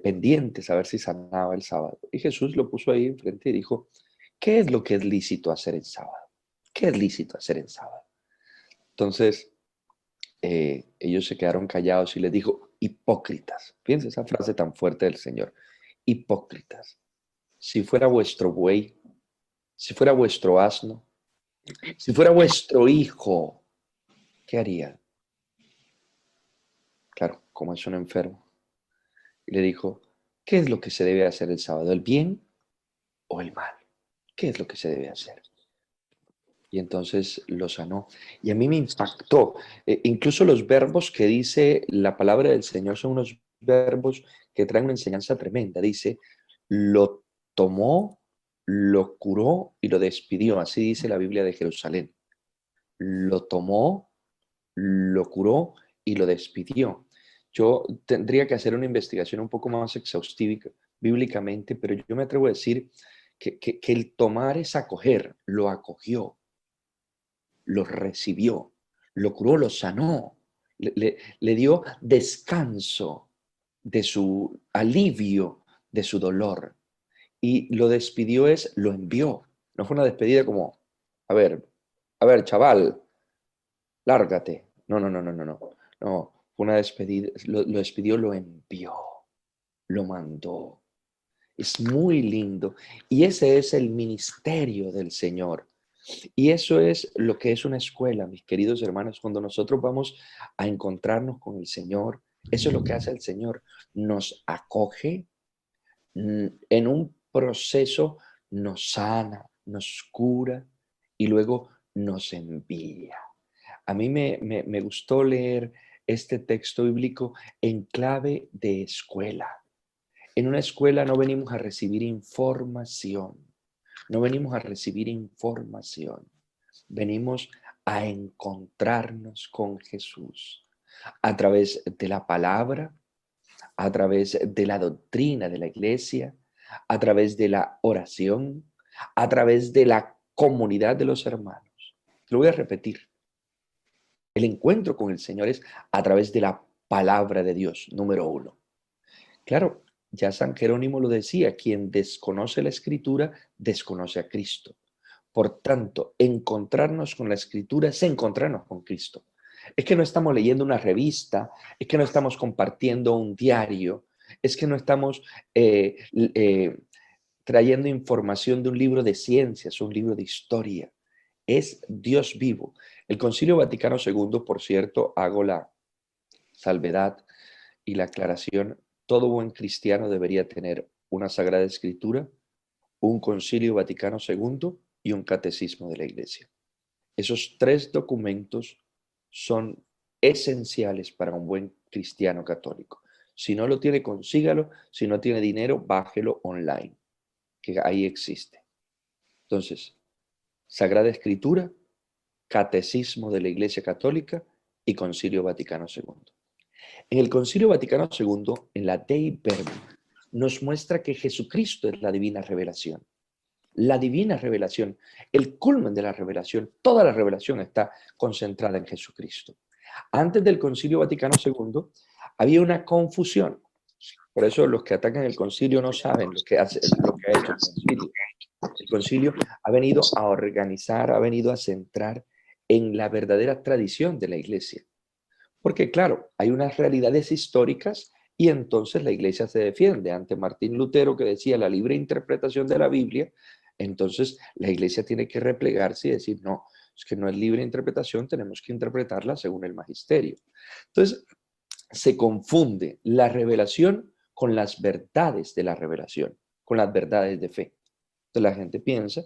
pendientes a ver si sanaba el sábado. Y Jesús lo puso ahí enfrente y dijo, ¿qué es lo que es lícito hacer en sábado? ¿Qué es lícito hacer en sábado? Entonces, ellos se quedaron callados y les dijo, hipócritas. Fíjense esa frase tan fuerte del Señor. Hipócritas. Si fuera vuestro buey, si fuera vuestro asno, si fuera vuestro hijo, ¿qué haría? Claro, como es un enfermo. Y le dijo, ¿qué es lo que se debe hacer el sábado? ¿El bien o el mal? ¿Qué es lo que se debe hacer? Y entonces lo sanó. Y a mí me impactó. Incluso los verbos que dice la palabra del Señor son unos verbos que traen una enseñanza tremenda. Dice, lo tomó, lo curó y lo despidió. Así dice la Biblia de Jerusalén. Lo tomó, lo curó y lo despidió. Yo tendría que hacer una investigación un poco más exhaustiva bíblicamente, pero yo me atrevo a decir que el tomar es acoger, lo acogió, lo recibió, lo curó, lo sanó, le dio descanso de su alivio, de su dolor. Y lo despidió lo envió. No fue una despedida como, a ver, chaval, lárgate. No. No, fue una despedida, lo despidió, lo envió, lo mandó. Es muy lindo. Y ese es el ministerio del Señor. Y eso es lo que es una escuela, mis queridos hermanos, cuando nosotros vamos a encontrarnos con el Señor. Eso es lo que hace el Señor. Nos acoge en un proceso, nos sana, nos cura y luego nos envía. A mí me gustó leer este texto bíblico en clave de escuela. En una escuela no venimos a recibir información, venimos a encontrarnos con Jesús a través de la palabra, a través de la doctrina de la iglesia, a través de la oración, a través de la comunidad de los hermanos. Lo voy a repetir. El encuentro con el Señor es a través de la palabra de Dios, número 1. Claro, ya San Jerónimo lo decía, quien desconoce la Escritura, desconoce a Cristo. Por tanto, encontrarnos con la Escritura es encontrarnos con Cristo. Es que no estamos leyendo una revista, es que no estamos compartiendo un diario, es que no estamos trayendo información de un libro de ciencias, un libro de historia. es Dios vivo. El Concilio Vaticano II, por cierto, hago la salvedad y la aclaración, todo buen cristiano debería tener una Sagrada Escritura, un Concilio Vaticano II y un Catecismo de la Iglesia. Esos 3 documentos son esenciales para un buen cristiano católico. Si no lo tiene, consígalo. Si no tiene dinero, bájelo online, que ahí existe. Entonces, Sagrada Escritura, Catecismo de la Iglesia Católica y Concilio Vaticano II. En el Concilio Vaticano II, en la Dei Verbum, nos muestra que Jesucristo es la divina revelación. La divina revelación, el culmen de la revelación, toda la revelación está concentrada en Jesucristo. Antes del Concilio Vaticano II había una confusión. Por eso los que atacan el concilio no saben lo que ha hecho el concilio. El concilio ha venido a organizar, ha venido a centrar en la verdadera tradición de la iglesia. Porque claro, hay unas realidades históricas y entonces la iglesia se defiende ante Martín Lutero, que decía la libre interpretación de la Biblia. Entonces la iglesia tiene que replegarse y decir, no, es que no es libre interpretación, tenemos que interpretarla según el magisterio. Entonces se confunde la revelación con las verdades de la revelación, con las verdades de fe. Entonces la gente piensa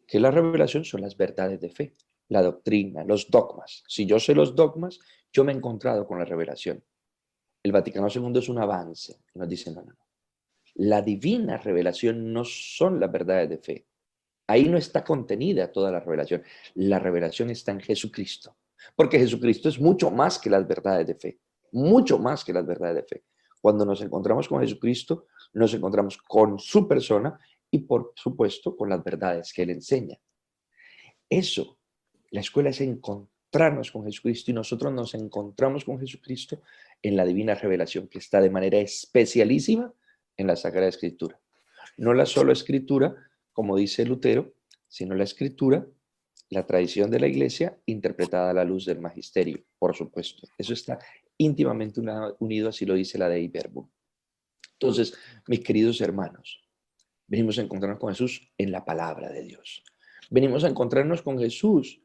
que la revelación son las verdades de fe, la doctrina, los dogmas. Si yo sé los dogmas, yo me he encontrado con la revelación. El Vaticano II es un avance. Nos dice, no. La divina revelación no son las verdades de fe. Ahí no está contenida toda la revelación. La revelación está en Jesucristo. Porque Jesucristo es mucho más que las verdades de fe. Mucho más que las verdades de fe. Cuando nos encontramos con Jesucristo, nos encontramos con su persona y, por supuesto, con las verdades que Él enseña. Eso, la escuela es encontrarnos con Jesucristo y nosotros nos encontramos con Jesucristo en la divina revelación que está de manera especialísima en la Sagrada Escritura. No la sola Escritura, como dice Lutero, sino la Escritura, la tradición de la Iglesia interpretada a la luz del magisterio, por supuesto. Eso está íntimamente unido, así lo dice la Dei Verbum. Entonces, mis queridos hermanos, venimos a encontrarnos con Jesús en la palabra de Dios. Venimos a encontrarnos con Jesús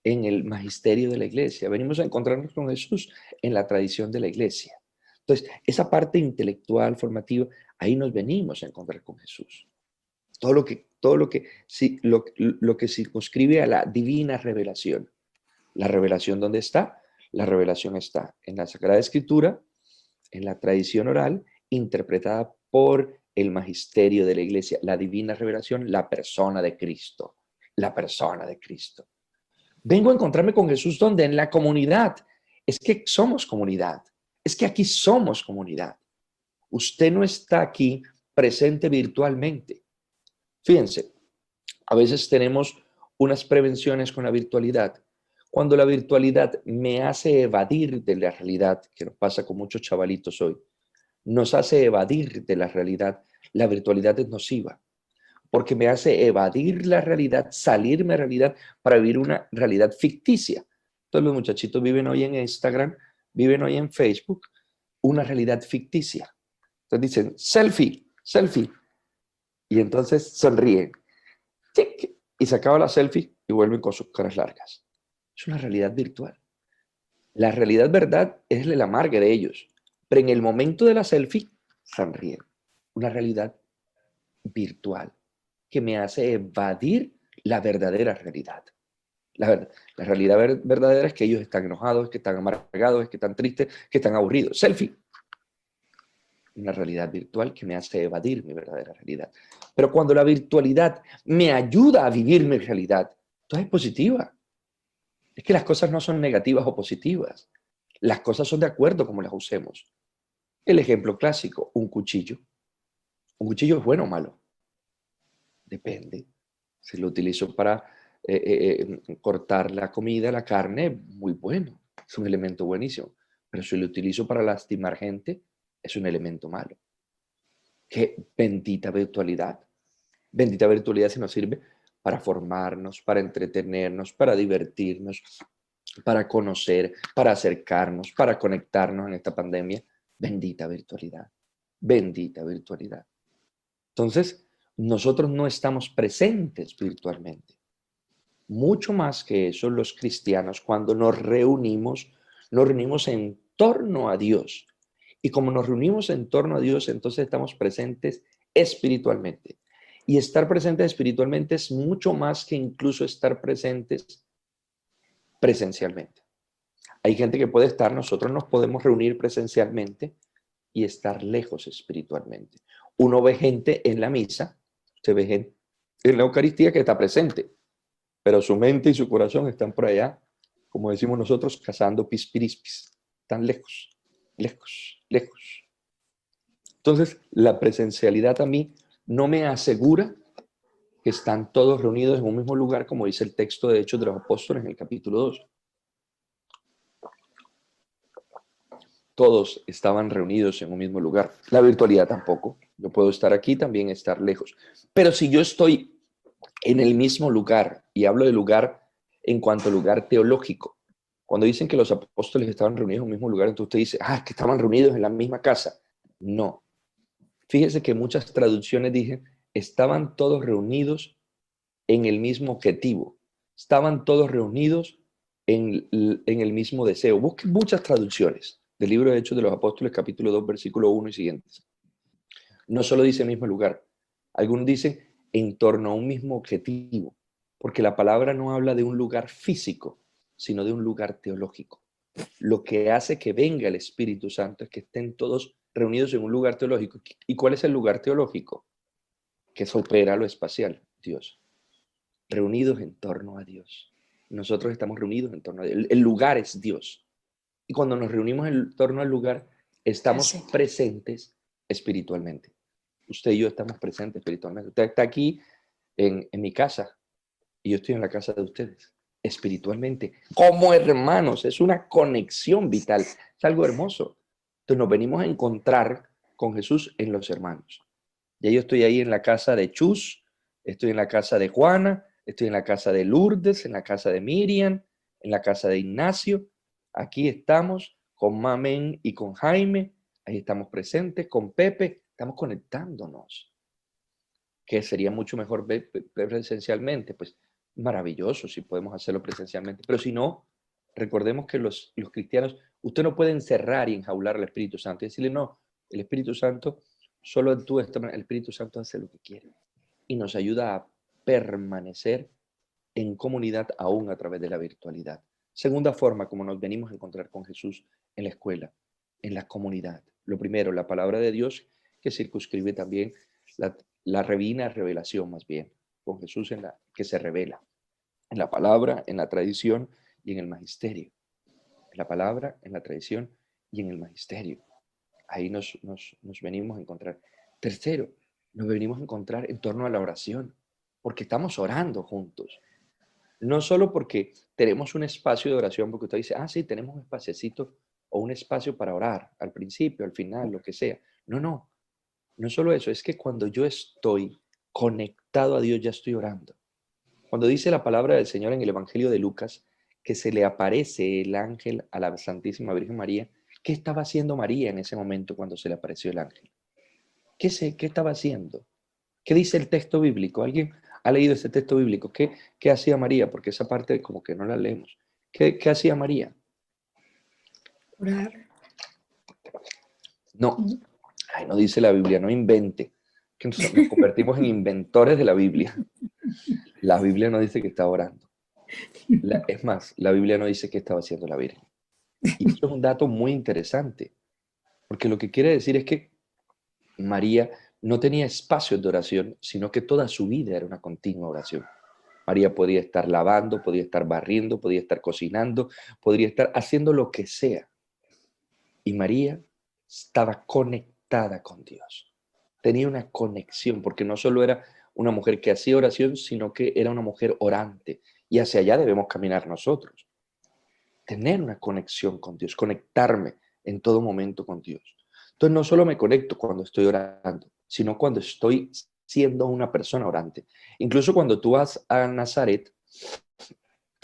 en el magisterio de la Iglesia. Venimos a encontrarnos con Jesús en la tradición de la Iglesia. Entonces, esa parte intelectual, formativa, ahí nos venimos a encontrar con Jesús. Todo lo que circunscribe a la divina revelación. La revelación, ¿dónde está? La revelación está en la Sagrada Escritura, en la tradición oral, interpretada por el magisterio de la Iglesia. La divina revelación, la persona de Cristo. La persona de Cristo. Vengo a encontrarme con Jesús, ¿dónde? En la comunidad. Es que somos comunidad. Es que aquí somos comunidad. Usted no está aquí presente virtualmente. Fíjense, a veces tenemos unas prevenciones con la virtualidad. Cuando la virtualidad me hace evadir de la realidad, que nos pasa con muchos chavalitos hoy, nos hace evadir de la realidad, la virtualidad es nociva, porque me hace evadir la realidad, salirme de la realidad para vivir una realidad ficticia. Entonces los muchachitos viven hoy en Instagram, viven hoy en Facebook, una realidad ficticia. Entonces dicen, selfie, selfie. Y entonces sonríen. ¡Tic! Y se acaba la selfie y vuelven con sus caras largas. Es una realidad virtual. La realidad verdad es el amargue de ellos. Pero en el momento de la selfie, sonríen. Una realidad virtual que me hace evadir la verdadera realidad. La realidad verdadera es que ellos están enojados, es que están amargados, es que están tristes, que están aburridos. Selfie. Una realidad virtual que me hace evadir mi verdadera realidad. Pero cuando la virtualidad me ayuda a vivir mi realidad, entonces es positiva. Es que las cosas no son negativas o positivas. Las cosas son de acuerdo como las usemos. El ejemplo clásico, un cuchillo. ¿Un cuchillo es bueno o malo? Depende. Si lo utilizo para cortar la comida, la carne, muy bueno. Es un elemento buenísimo. Pero si lo utilizo para lastimar gente, es un elemento malo. ¡Qué bendita virtualidad! Bendita virtualidad si nos sirve para formarnos, para entretenernos, para divertirnos, para conocer, para acercarnos, para conectarnos en esta pandemia. Bendita virtualidad. Bendita virtualidad. Entonces, nosotros no estamos presentes virtualmente. mucho más que eso, los cristianos, cuando nos reunimos en torno a Dios. Y como nos reunimos en torno a Dios, entonces estamos presentes espiritualmente. Y estar presentes espiritualmente es mucho más que incluso estar presentes presencialmente. Hay gente que puede estar, nosotros nos podemos reunir presencialmente y estar lejos espiritualmente. Uno ve gente en la misa, se ve gente en la Eucaristía que está presente, pero su mente y su corazón están por allá, como decimos nosotros, cazando pispirispis. Están lejos, lejos, lejos. Entonces, la presencialidad a mí no me asegura que están todos reunidos en un mismo lugar, como dice el texto de Hechos de los Apóstoles en el capítulo 2. Todos estaban reunidos en un mismo lugar. La virtualidad tampoco. Yo puedo estar aquí, también estar lejos. Pero si yo estoy en el mismo lugar, y hablo de lugar en cuanto a lugar teológico, cuando dicen que los apóstoles estaban reunidos en un mismo lugar, entonces usted dice, que estaban reunidos en la misma casa. No. Fíjese que muchas traducciones dicen, estaban todos reunidos en el mismo objetivo. Estaban todos reunidos en el mismo deseo. Busquen muchas traducciones del libro de Hechos de los Apóstoles, capítulo 2, versículo 1 y siguientes. No solo dice el mismo lugar. Algunos dicen en torno a un mismo objetivo, porque la palabra no habla de un lugar físico, sino de un lugar teológico. Lo que hace que venga el Espíritu Santo es que estén todos reunidos en un lugar teológico. ¿Y cuál es el lugar teológico? Que supera lo espacial, Dios. Reunidos en torno a Dios. Nosotros estamos reunidos en torno a Dios. El lugar es Dios. Y cuando nos reunimos en torno al lugar, estamos presentes espiritualmente. Usted y yo estamos presentes espiritualmente. Usted está aquí en mi casa y yo estoy en la casa de ustedes, espiritualmente, como hermanos. Es una conexión vital, es algo hermoso. Entonces nos venimos a encontrar con Jesús en los hermanos. Ya yo estoy ahí en la casa de Chus, estoy en la casa de Juana, estoy en la casa de Lourdes, en la casa de Miriam, en la casa de Ignacio. Aquí estamos con Mamen y con Jaime, ahí estamos presentes, con Pepe, estamos conectándonos. Que sería mucho mejor ver presencialmente, pues maravilloso si podemos hacerlo presencialmente, pero si no, recordemos que los cristianos, usted no puede encerrar y enjaular al Espíritu Santo y decirle, no, el Espíritu Santo solo actúa de esta manera. El Espíritu Santo hace lo que quiere y nos ayuda a permanecer en comunidad aún a través de la virtualidad. Segunda forma como nos venimos a encontrar con Jesús en la escuela, en la comunidad. Lo primero, la palabra de Dios, que circunscribe también la divina revelación, más bien, con Jesús que se revela en la palabra, en la tradición y en el magisterio. En la palabra, en la tradición y en el magisterio. Ahí nos venimos a encontrar. Tercero, nos venimos a encontrar en torno a la oración, porque estamos orando juntos. No solo porque tenemos un espacio de oración, porque usted dice, sí, tenemos un espaciecito o un espacio para orar, al principio, al final, lo que sea. No solo eso, es que cuando yo estoy conectado a Dios, ya estoy orando. Cuando dice la palabra del Señor en el Evangelio de Lucas, que se le aparece el ángel a la Santísima Virgen María, ¿qué estaba haciendo María en ese momento cuando se le apareció el ángel? ¿Qué estaba haciendo? ¿Qué dice el texto bíblico? ¿Alguien ha leído ese texto bíblico? ¿Qué hacía María? Porque esa parte como que no la leemos. ¿Qué hacía María? Orar. No. No dice la Biblia, no invente. Que nos convertimos en inventores de la Biblia. La Biblia no dice que estaba orando. Es más, la Biblia no dice qué estaba haciendo la Virgen. Y eso es un dato muy interesante, porque lo que quiere decir es que María no tenía espacios de oración, sino que toda su vida era una continua oración. María podía estar lavando, podía estar barriendo, podía estar cocinando, podría estar haciendo lo que sea. Y María estaba conectada con Dios. Tenía una conexión, porque no solo era una mujer que hacía oración, sino que era una mujer orante. Y hacia allá debemos caminar nosotros. Tener una conexión con Dios, conectarme en todo momento con Dios. Entonces no solo me conecto cuando estoy orando, sino cuando estoy siendo una persona orante. Incluso cuando tú vas a Nazaret,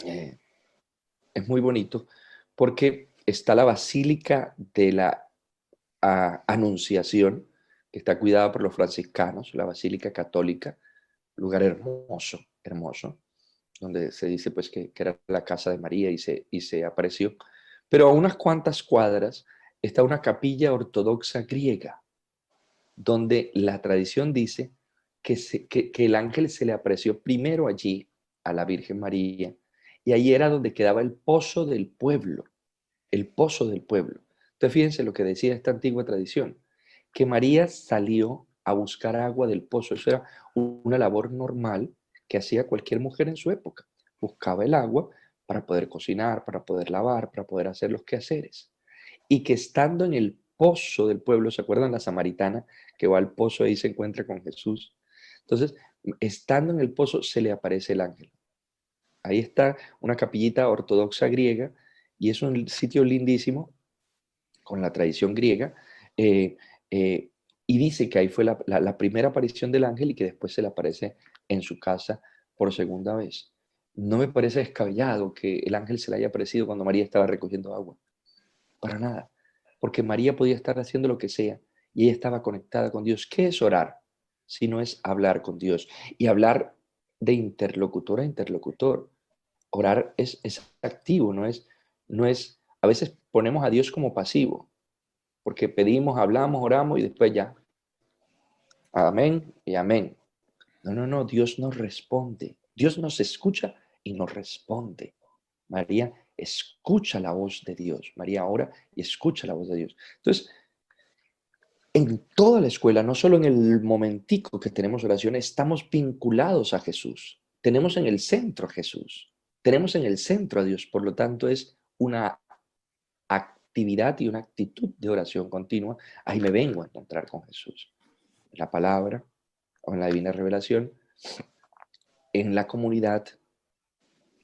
es muy bonito porque está la Basílica de la Anunciación, que está cuidada por los franciscanos, la Basílica Católica, lugar hermoso, hermoso. donde se dice pues que era la casa de María y se apareció. Pero a unas cuantas cuadras está una capilla ortodoxa griega, donde la tradición dice que el ángel se le apareció primero allí a la Virgen María, y ahí era donde quedaba el pozo del pueblo, el pozo del pueblo. Entonces fíjense lo que decía esta antigua tradición, que María salió a buscar agua del pozo. Eso era una labor normal que hacía cualquier mujer en su época. Buscaba el agua para poder cocinar, para poder lavar, para poder hacer los quehaceres. Y que estando en el pozo del pueblo, ¿se acuerdan la samaritana que va al pozo y se encuentra con Jesús? Entonces, estando en el pozo se le aparece el ángel. Ahí está una capillita ortodoxa griega y es un sitio lindísimo con la tradición griega. eh, eh, y dice que ahí fue la primera aparición del ángel y que después se le aparece en su casa por segunda vez. No me parece descabellado que el ángel se le haya aparecido cuando María estaba recogiendo agua. Para nada. Porque María podía estar haciendo lo que sea y ella estaba conectada con Dios. ¿Qué es orar? Si no es hablar con Dios. Y hablar de interlocutor a interlocutor. Orar es activo, no es, a veces ponemos a Dios como pasivo, porque pedimos, hablamos, oramos y después ya, amén y amén. No, Dios nos responde, Dios nos escucha y nos responde. María escucha la voz de Dios, María ora y escucha la voz de Dios. Entonces, en toda la escuela, no solo en el momentico que tenemos oración, estamos vinculados a Jesús. Tenemos en el centro a Jesús. Tenemos en el centro a Dios. Por lo tanto, es una actividad y una actitud de oración continua. Ahí me vengo a encontrar con Jesús. En la palabra, o en la divina revelación, en la comunidad,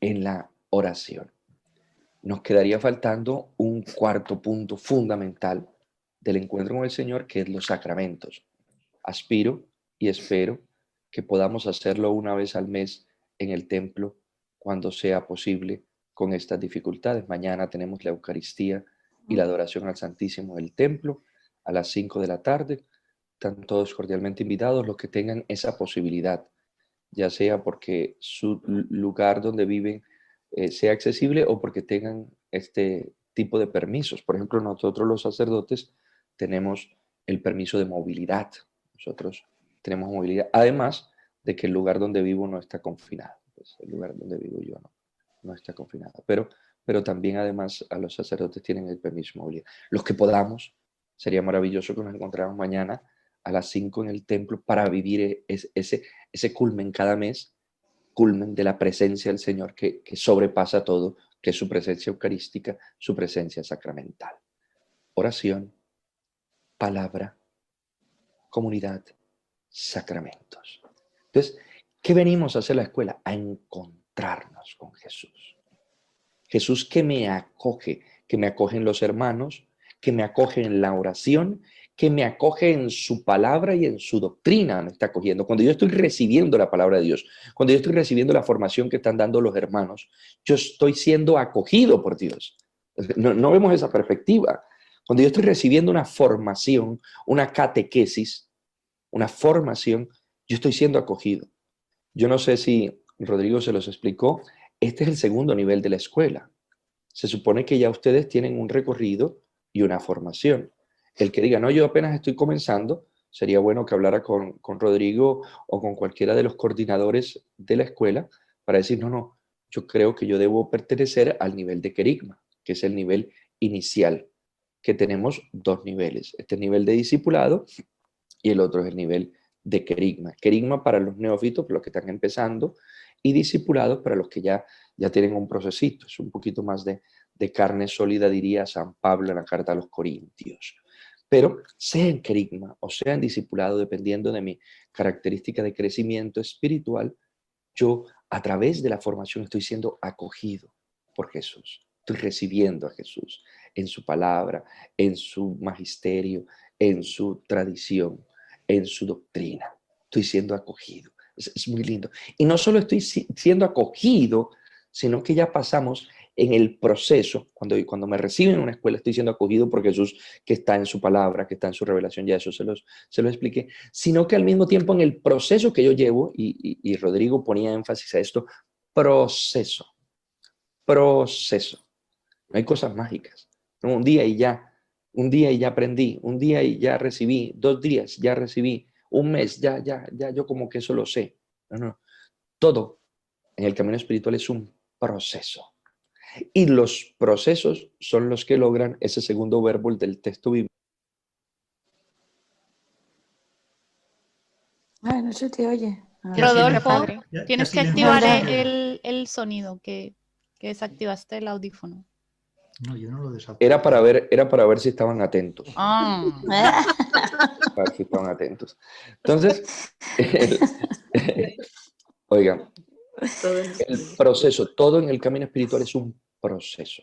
en la oración. Nos quedaría faltando un cuarto punto fundamental del encuentro con el Señor, que es los sacramentos. Aspiro y espero que podamos hacerlo una vez al mes en el templo cuando sea posible con estas dificultades. Mañana tenemos la Eucaristía y la adoración al Santísimo del templo a las 5 de la tarde. Están todos cordialmente invitados los que tengan esa posibilidad, ya sea porque su lugar donde viven sea accesible o porque tengan este tipo de permisos. Por ejemplo, nosotros los sacerdotes tenemos el permiso de movilidad. Nosotros tenemos movilidad, además de que el lugar donde vivo no está confinado. Pues el lugar donde vivo yo no está confinado. Pero también, además, a los sacerdotes tienen el permiso de movilidad. Los que podamos, sería maravilloso que nos encontráramos mañana a las 5 en el templo para vivir ese culmen cada mes, culmen de la presencia del Señor que sobrepasa todo, que es su presencia eucarística, su presencia sacramental. Oración, palabra, comunidad, sacramentos. Entonces, ¿qué venimos a hacer la escuela? A encontrarnos con Jesús. Jesús que me acoge en los hermanos, que me acoge en la oración, que me acoge en su palabra y en su doctrina, me está acogiendo. Cuando yo estoy recibiendo la palabra de Dios, cuando yo estoy recibiendo la formación que están dando los hermanos, yo estoy siendo acogido por Dios. No vemos esa perspectiva. Cuando yo estoy recibiendo una formación, una catequesis, una formación, yo estoy siendo acogido. Yo no sé si Rodrigo se los explicó, este es el segundo nivel de la escuela. Se supone que ya ustedes tienen un recorrido y una formación. El que diga, no, yo apenas estoy comenzando, sería bueno que hablara con Rodrigo o con cualquiera de los coordinadores de la escuela para decir, no, yo creo que yo debo pertenecer al nivel de querigma, que es el nivel inicial, que tenemos dos niveles. Este nivel de discipulado y el otro es el nivel de querigma. Querigma para los neófitos, para los que están empezando, y discipulados para los que ya tienen un procesito. Es un poquito más de carne sólida, diría San Pablo en la carta a los Corintios. Pero sea en querigma o sea en discipulado, dependiendo de mi característica de crecimiento espiritual, yo a través de la formación estoy siendo acogido por Jesús. Estoy recibiendo a Jesús en su palabra, en su magisterio, en su tradición, en su doctrina. Estoy siendo acogido. Es muy lindo. Y no solo estoy siendo acogido, sino que ya pasamos en el proceso. Cuando me reciben en una escuela, estoy siendo acogido por Jesús, que está en su palabra, que está en su revelación. Ya eso se lo expliqué. Sino que al mismo tiempo en el proceso que yo llevo, y Rodrigo ponía énfasis a esto, proceso. Proceso. No hay cosas mágicas. No, un día y ya aprendí, un día y ya recibí, 2 días ya recibí, un mes ya, yo como que eso lo sé. No. Todo en el camino espiritual es un proceso. Y los procesos son los que logran ese segundo verbo del texto bíblico. Ay, no se te oye. Ya Rodolfo, padre. tienes que silencio. activar No. el sonido, que desactivaste el audífono. No, yo no lo desactivé. Era para ver si estaban atentos. Ah, Para ver si estaban atentos. Entonces, oigan, el proceso, todo en el camino espiritual es un proceso.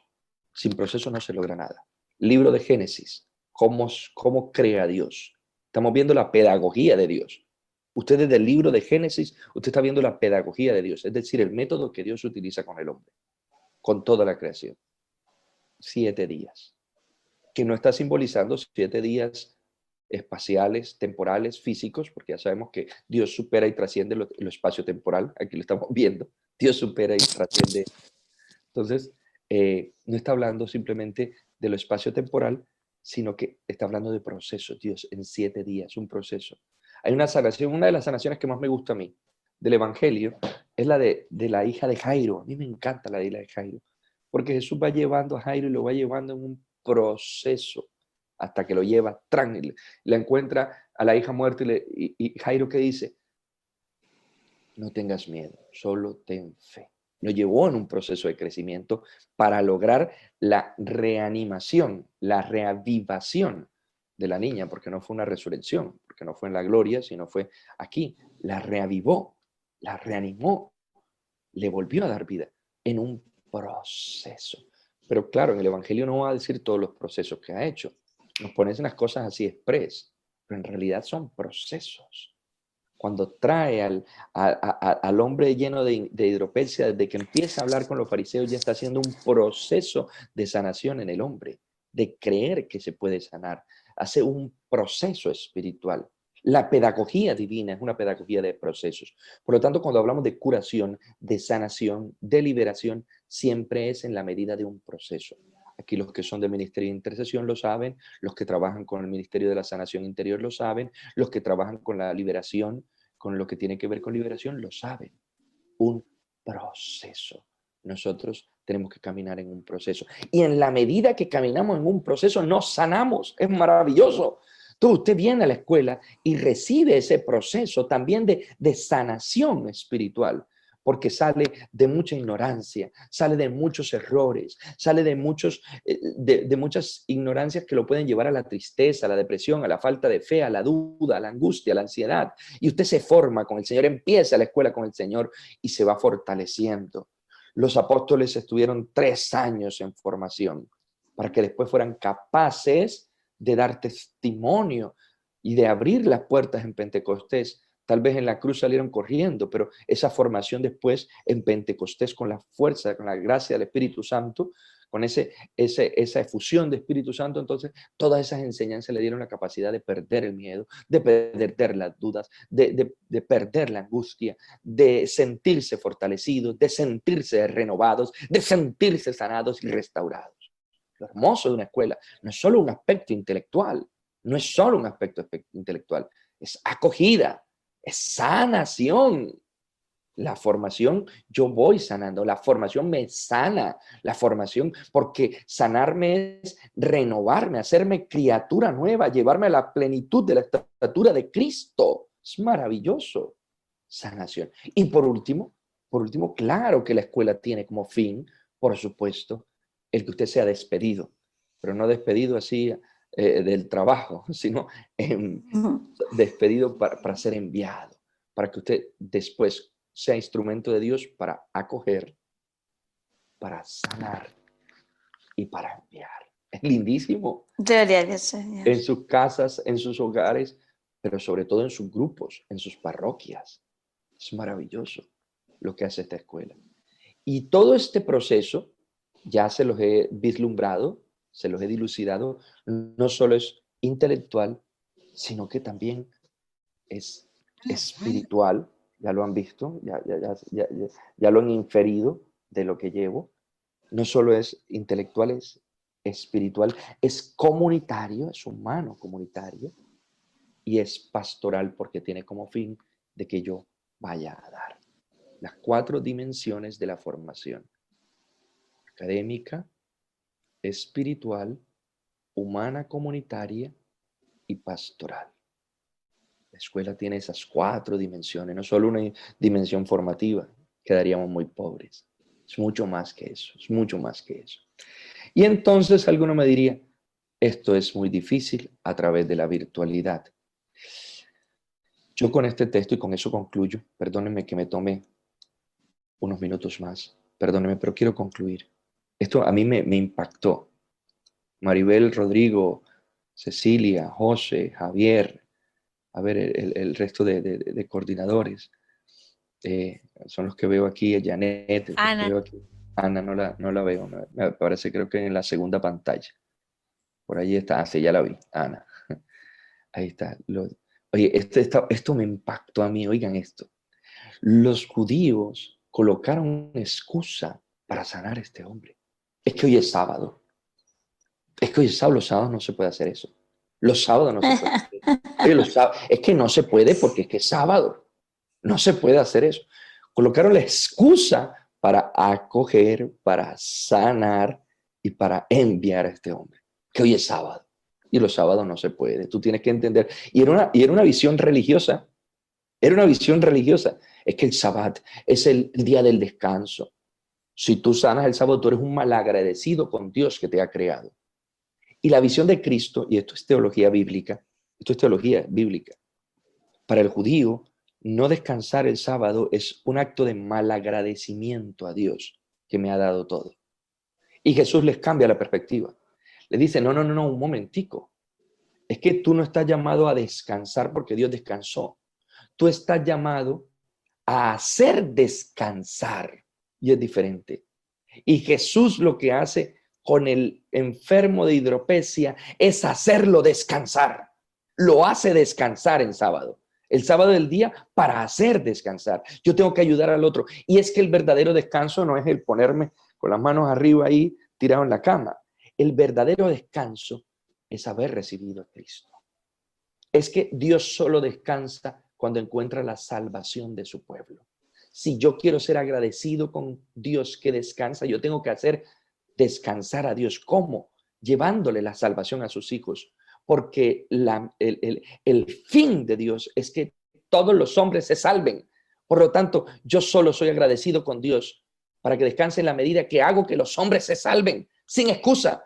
Sin proceso no se logra nada. Libro de Génesis, cómo crea Dios. Estamos viendo la pedagogía de Dios. Usted desde el libro de Génesis, usted está viendo la pedagogía de Dios, es decir, el método que Dios utiliza con el hombre, con toda la creación. 7 días, que no está simbolizando 7 días espaciales, temporales, físicos, porque ya sabemos que Dios supera y trasciende lo espacio-temporal, aquí lo estamos viendo, Dios supera y trasciende. Entonces, no está hablando simplemente de lo espacio-temporal, sino que está hablando de procesos. Dios en 7 días, un proceso. Hay una sanación, una de las sanaciones que más me gusta a mí del Evangelio es la de la hija de Jairo. A mí me encanta la de la de Jairo, porque Jesús va llevando a Jairo y lo va llevando en un proceso hasta que lo lleva, le encuentra a la hija muerta y Jairo, ¿qué dice? No tengas miedo, solo ten fe. Lo llevó en un proceso de crecimiento para lograr la reanimación, la reavivación de la niña, porque no fue una resurrección, porque no fue en la gloria, sino fue aquí. La reavivó, la reanimó, le volvió a dar vida en un proceso. Pero claro, en el Evangelio no va a decir todos los procesos que ha hecho. Nos ponen las cosas así express, pero en realidad son procesos. Cuando trae al hombre lleno de hidropesía, desde que empieza a hablar con los fariseos, ya está haciendo un proceso de sanación en el hombre, de creer que se puede sanar. Hace un proceso espiritual. La pedagogía divina es una pedagogía de procesos. Por lo tanto, cuando hablamos de curación, de sanación, de liberación, siempre es en la medida de un proceso. Aquí los que son del Ministerio de Intercesión lo saben, los que trabajan con el Ministerio de la Sanación Interior lo saben, los que trabajan con la liberación, con lo que tiene que ver con liberación, lo saben. Un proceso. Nosotros tenemos que caminar en un proceso. Y en la medida que caminamos en un proceso, nos sanamos. Es maravilloso. Usted viene a la escuela y recibe ese proceso también de sanación espiritual, porque sale de mucha ignorancia, sale de muchos errores, sale de muchas ignorancias que lo pueden llevar a la tristeza, a la depresión, a la falta de fe, a la duda, a la angustia, a la ansiedad. Y usted se forma con el Señor, empieza la escuela con el Señor y se va fortaleciendo. Los apóstoles estuvieron 3 años en formación para que después fueran capaces de dar testimonio y de abrir las puertas en Pentecostés. Tal vez en la cruz salieron corriendo, pero esa formación después en Pentecostés con la fuerza, con la gracia del Espíritu Santo, con esa efusión de Espíritu Santo, entonces todas esas enseñanzas le dieron la capacidad de perder el miedo, de perder las dudas, de perder la angustia, de sentirse fortalecidos, de sentirse renovados, de sentirse sanados y restaurados. Lo hermoso de una escuela no es solo un aspecto intelectual, es acogida, es sanación. La formación, yo voy sanando, la formación me sana, la formación, porque sanarme es renovarme, hacerme criatura nueva, llevarme a la plenitud de la estatura de Cristo. Es maravilloso. Sanación. Y por último, claro que la escuela tiene como fin, por supuesto, el que usted sea despedido, pero no despedido así del trabajo, sino despedido para ser enviado, para que usted después sea instrumento de Dios para acoger, para sanar y para enviar. Es lindísimo. Gloria al Señor. En sus casas, en sus hogares, pero sobre todo en sus grupos, en sus parroquias. Es maravilloso lo que hace esta escuela. Y todo este proceso, ya se los he vislumbrado, se los he dilucidado, no solo es intelectual, sino que también es espiritual, ya lo han visto, ya lo han inferido de lo que llevo. No solo es intelectual, es espiritual, es comunitario, es humano comunitario, y es pastoral porque tiene como fin de que yo vaya a dar. Las 4 dimensiones de la formación: académica, espiritual, humana comunitaria y pastoral. La escuela tiene esas 4 dimensiones, no solo una dimensión formativa, quedaríamos muy pobres. Es mucho más que eso, es mucho más que eso. Y entonces alguno me diría, esto es muy difícil a través de la virtualidad. Yo con este texto, y con eso concluyo, perdónenme que me tome unos minutos más, perdónenme, pero quiero concluir. Esto a mí me impactó. Maribel, Rodrigo, Cecilia, José, Javier, a ver, el resto de coordinadores, son los que veo aquí, Janet, Ana. que veo aquí. Ana no la veo, me parece, creo que en la segunda pantalla. Por ahí está, sí, ya la vi, Ana. Ahí está. Oye, esto me impactó a mí, oigan esto. Los judíos colocaron una excusa para sanar a este hombre. Es que hoy es sábado. Es que hoy es sábado, los sábados no se puede hacer eso. Los sábados no se puede hacer eso. Oye, es que no se puede porque es que es sábado. No se puede hacer eso. Colocaron la excusa para acoger, para sanar y para enviar a este hombre. Que hoy es sábado. Y los sábados no se puede. Tú tienes que entender. Y era una visión religiosa. Era una visión religiosa. Es que el Sabbat es el día del descanso. Si tú sanas el sábado, tú eres un malagradecido con Dios que te ha creado. Y la visión de Cristo, y esto es teología bíblica, para el judío, no descansar el sábado es un acto de malagradecimiento a Dios que me ha dado todo. Y Jesús les cambia la perspectiva. Le dice, no, un momentico. Es que tú no estás llamado a descansar porque Dios descansó. Tú estás llamado a hacer descansar. Y es diferente. Y Jesús lo que hace con el enfermo de hidropesia es hacerlo descansar. Lo hace descansar en sábado. El sábado del día para hacer descansar. Yo tengo que ayudar al otro. Y es que el verdadero descanso no es el ponerme con las manos arriba ahí tirado en la cama. El verdadero descanso es haber recibido a Cristo. Es que Dios solo descansa cuando encuentra la salvación de su pueblo. Si yo quiero ser agradecido con Dios que descansa, yo tengo que hacer descansar a Dios. ¿Cómo? Llevándole la salvación a sus hijos. Porque el fin de Dios es que todos los hombres se salven. Por lo tanto, yo solo soy agradecido con Dios para que descanse en la medida que hago que los hombres se salven, sin excusa.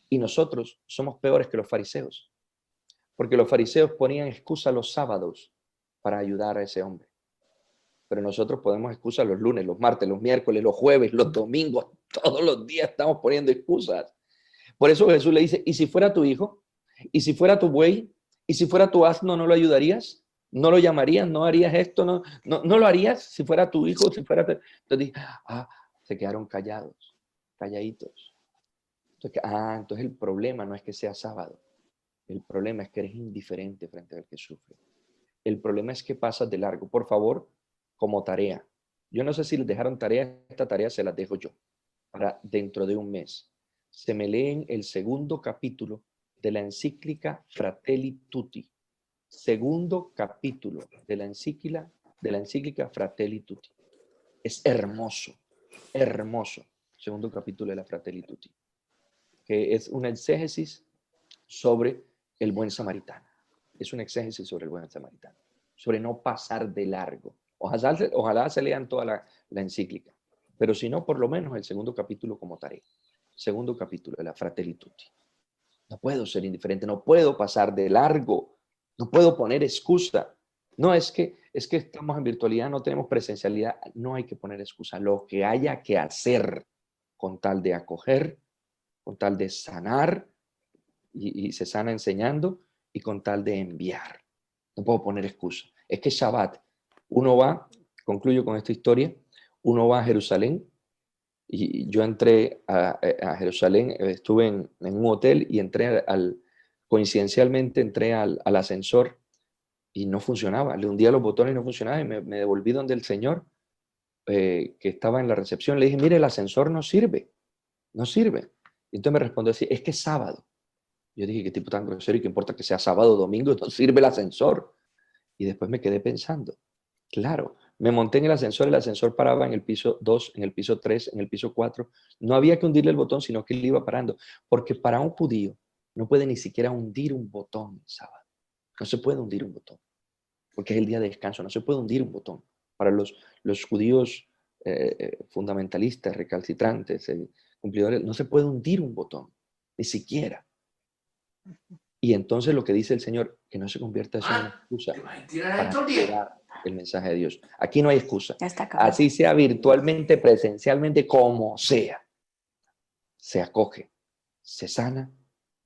Y nosotros somos peores que los fariseos, porque los fariseos ponían excusa los sábados para ayudar a ese hombre. Pero nosotros ponemos excusas los lunes, los martes, los miércoles, los jueves, los domingos, todos los días estamos poniendo excusas. Por eso Jesús le dice, ¿y si fuera tu hijo? ¿Y si fuera tu buey? ¿Y si fuera tu asno, no lo ayudarías? ¿No lo llamarías? ¿No harías esto? ¿No lo harías si fuera tu hijo? Si fuera Entonces, se quedaron calladitos. Entonces el problema no es que sea sábado. El problema es que eres indiferente frente al que sufre. El problema es que pasas de largo. Por favor, como tarea. Yo no sé si les dejaron tarea, esta tarea se las dejo yo. Para dentro de un mes. Se me leen el segundo capítulo de la encíclica Fratelli Tutti. Segundo capítulo de la encíclica Fratelli Tutti. Es hermoso, hermoso. Segundo capítulo de la Fratelli Tutti. Que es una exégesis sobre el buen samaritano. Es una exégesis sobre el buen samaritano. Sobre no pasar de largo. Ojalá se lean toda la encíclica. Pero si no, por lo menos el segundo capítulo como tarea. Segundo capítulo de la Fratelli Tutti. No puedo ser indiferente, no puedo pasar de largo, no puedo poner excusa. No, es que estamos en virtualidad, no tenemos presencialidad. No hay que poner excusa. Lo que haya que hacer con tal de acoger, con tal de sanar, y se sana enseñando, y con tal de enviar. No puedo poner excusa. Es que Shabbat, uno va, concluyo con esta historia, uno va a Jerusalén, y yo entré a Jerusalén, estuve en un hotel y coincidencialmente entré al ascensor y no funcionaba. Le hundía los botones y no funcionaba y me devolví donde el señor que estaba en la recepción. Le dije, mire, el ascensor no sirve, no sirve. Y entonces me respondió así, es que es sábado. Yo dije, qué tipo tan grosero, y qué importa que sea sábado o domingo, no sirve el ascensor. Y después me quedé pensando, claro, me monté en el ascensor paraba en el piso 2, en el piso 3, en el piso 4. No había que hundirle el botón, sino que él iba parando. Porque para un judío no puede ni siquiera hundir un botón el sábado. No se puede hundir un botón, porque es el día de descanso, no se puede hundir un botón. Para los judíos fundamentalistas, recalcitrantes, cumplidores, no se puede hundir un botón, ni siquiera. Y entonces lo que dice el Señor, que no se convierta eso en una excusa para negar el mensaje de Dios. Aquí no hay excusa. Así sea virtualmente, presencialmente, como sea. Se acoge, se sana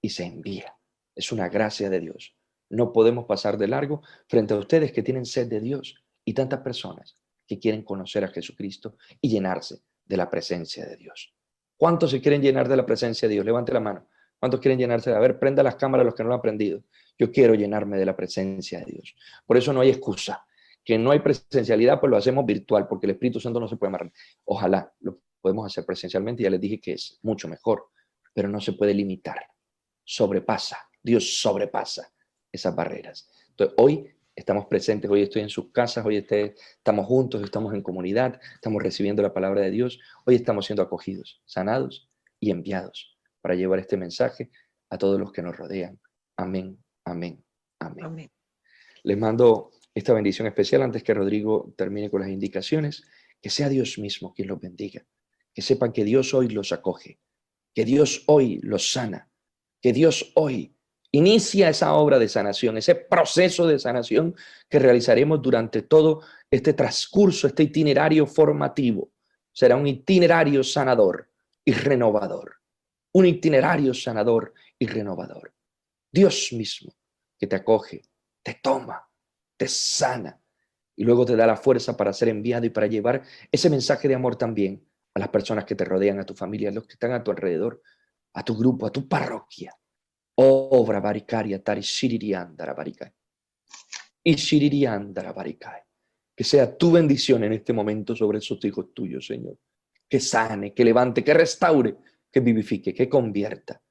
y se envía. Es una gracia de Dios. No podemos pasar de largo frente a ustedes que tienen sed de Dios y tantas personas que quieren conocer a Jesucristo y llenarse de la presencia de Dios. ¿Cuántos se quieren llenar de la presencia de Dios? Levante la mano. ¿Cuántos quieren llenarse? A ver, prenda las cámaras los que no lo han prendido. Yo quiero llenarme de la presencia de Dios. Por eso no hay excusa. Que no hay presencialidad, pues lo hacemos virtual, porque el Espíritu Santo no se puede amarrar. Ojalá lo podemos hacer presencialmente, ya les dije que es mucho mejor, pero no se puede limitar. Sobrepasa, Dios sobrepasa esas barreras. Entonces, hoy estamos presentes, hoy estoy en sus casas, hoy estamos juntos, estamos en comunidad, estamos recibiendo la palabra de Dios, hoy estamos siendo acogidos, sanados y enviados para llevar este mensaje a todos los que nos rodean. Amén, amén, amén. Amén. Les mando esta bendición especial antes que Rodrigo termine con las indicaciones. Que sea Dios mismo quien los bendiga. Que sepan que Dios hoy los acoge, que Dios hoy los sana, que Dios hoy inicia esa obra de sanación, ese proceso de sanación que realizaremos durante todo este transcurso, este itinerario formativo. Será un itinerario sanador y renovador. Un itinerario sanador y renovador. Dios mismo que te acoge, te toma, te sana y luego te da la fuerza para ser enviado y para llevar ese mensaje de amor también a las personas que te rodean, a tu familia, a los que están a tu alrededor, a tu grupo, a tu parroquia. Obra baricaria, tari shiririandara barikai. Y shiririandara barikai. Que sea tu bendición en este momento sobre esos hijos tuyos, Señor. Que sane, que levante, que restaure, que vivifique, que convierta,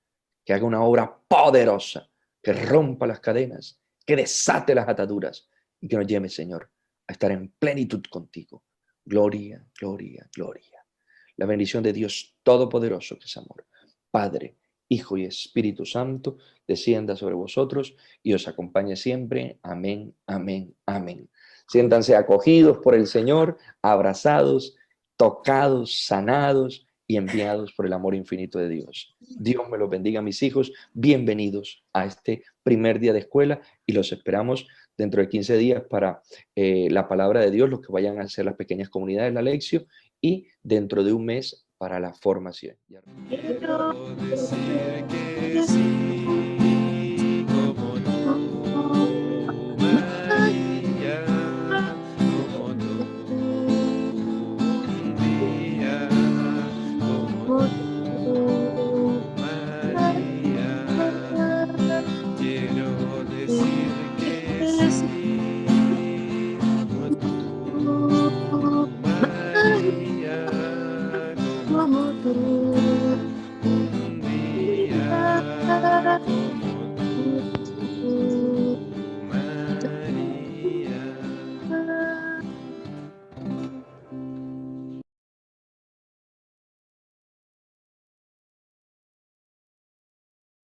que haga una obra poderosa, que rompa las cadenas, que desate las ataduras y que nos lleve, Señor, a estar en plenitud contigo. Gloria, gloria, gloria. La bendición de Dios Todopoderoso, que es amor, Padre, Hijo y Espíritu Santo, descienda sobre vosotros y os acompañe siempre. Amén, amén, amén. Siéntanse acogidos por el Señor, abrazados, tocados, sanados y enviados por el amor infinito de Dios. Dios me los bendiga, mis hijos. Bienvenidos a este primer día de escuela y los esperamos dentro de 15 días para la palabra de Dios, los que vayan a hacer las pequeñas comunidades, la lección, y dentro de un mes para la formación. Quiero decir que sí, como tú, María, como tú, un día, como tú, María. Quiero decir que sí, como tú, María, como tú, un día.